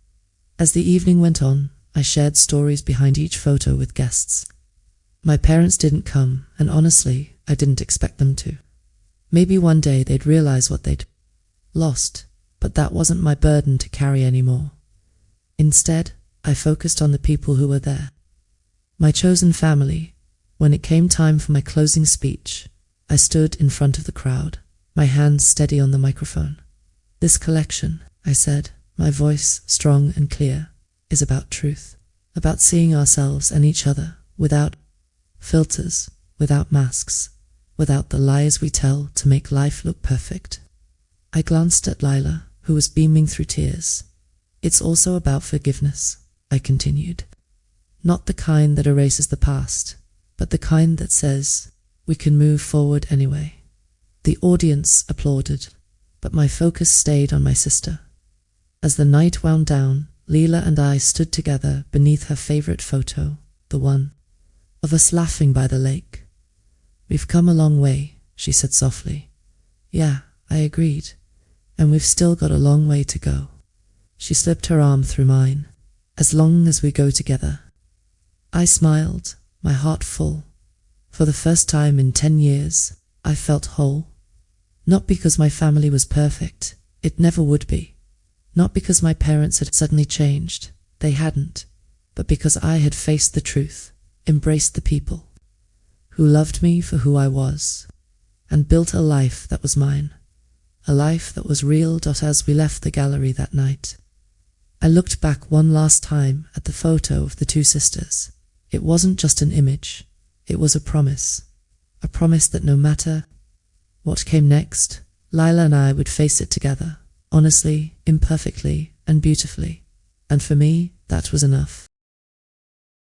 As the evening went on, I shared stories behind each photo with guests. My parents didn't come, and honestly, I didn't expect them to. Maybe one day they'd realize what they'd lost, but that wasn't my burden to carry anymore. Instead, I focused on the people who were there. My chosen family. When it came time for my closing speech, I stood in front of the crowd, my hands steady on the microphone. "This collection," I said, my voice strong and clear, "is about truth, about seeing ourselves and each other without filters, without masks, without the lies we tell to make life look perfect." I glanced at Lila, who was beaming through tears. "It's also about forgiveness," I continued. "Not the kind that erases the past, but the kind that says we can move forward anyway." The audience applauded, but my focus stayed on my sister. As the night wound down, Leela and I stood together beneath her favorite photo, the one of us laughing by the lake. "We've come a long way," she said softly. "Yeah," I agreed, "and we've still got a long way to go." She slipped her arm through mine. "As long as we go together." I smiled, my heart full. For the first time in 10 years, I felt whole. Not because my family was perfect, it never would be. Not because my parents had suddenly changed, they hadn't, but because I had faced the truth, embraced the people who loved me for who I was, and built a life that was mine, a life that was real. As we left the gallery that night, I looked back one last time at the photo of the two sisters. It wasn't just an image, it was a promise that no matter what came next, Lila and I would face it together, honestly, imperfectly, and beautifully. And for me, that was enough.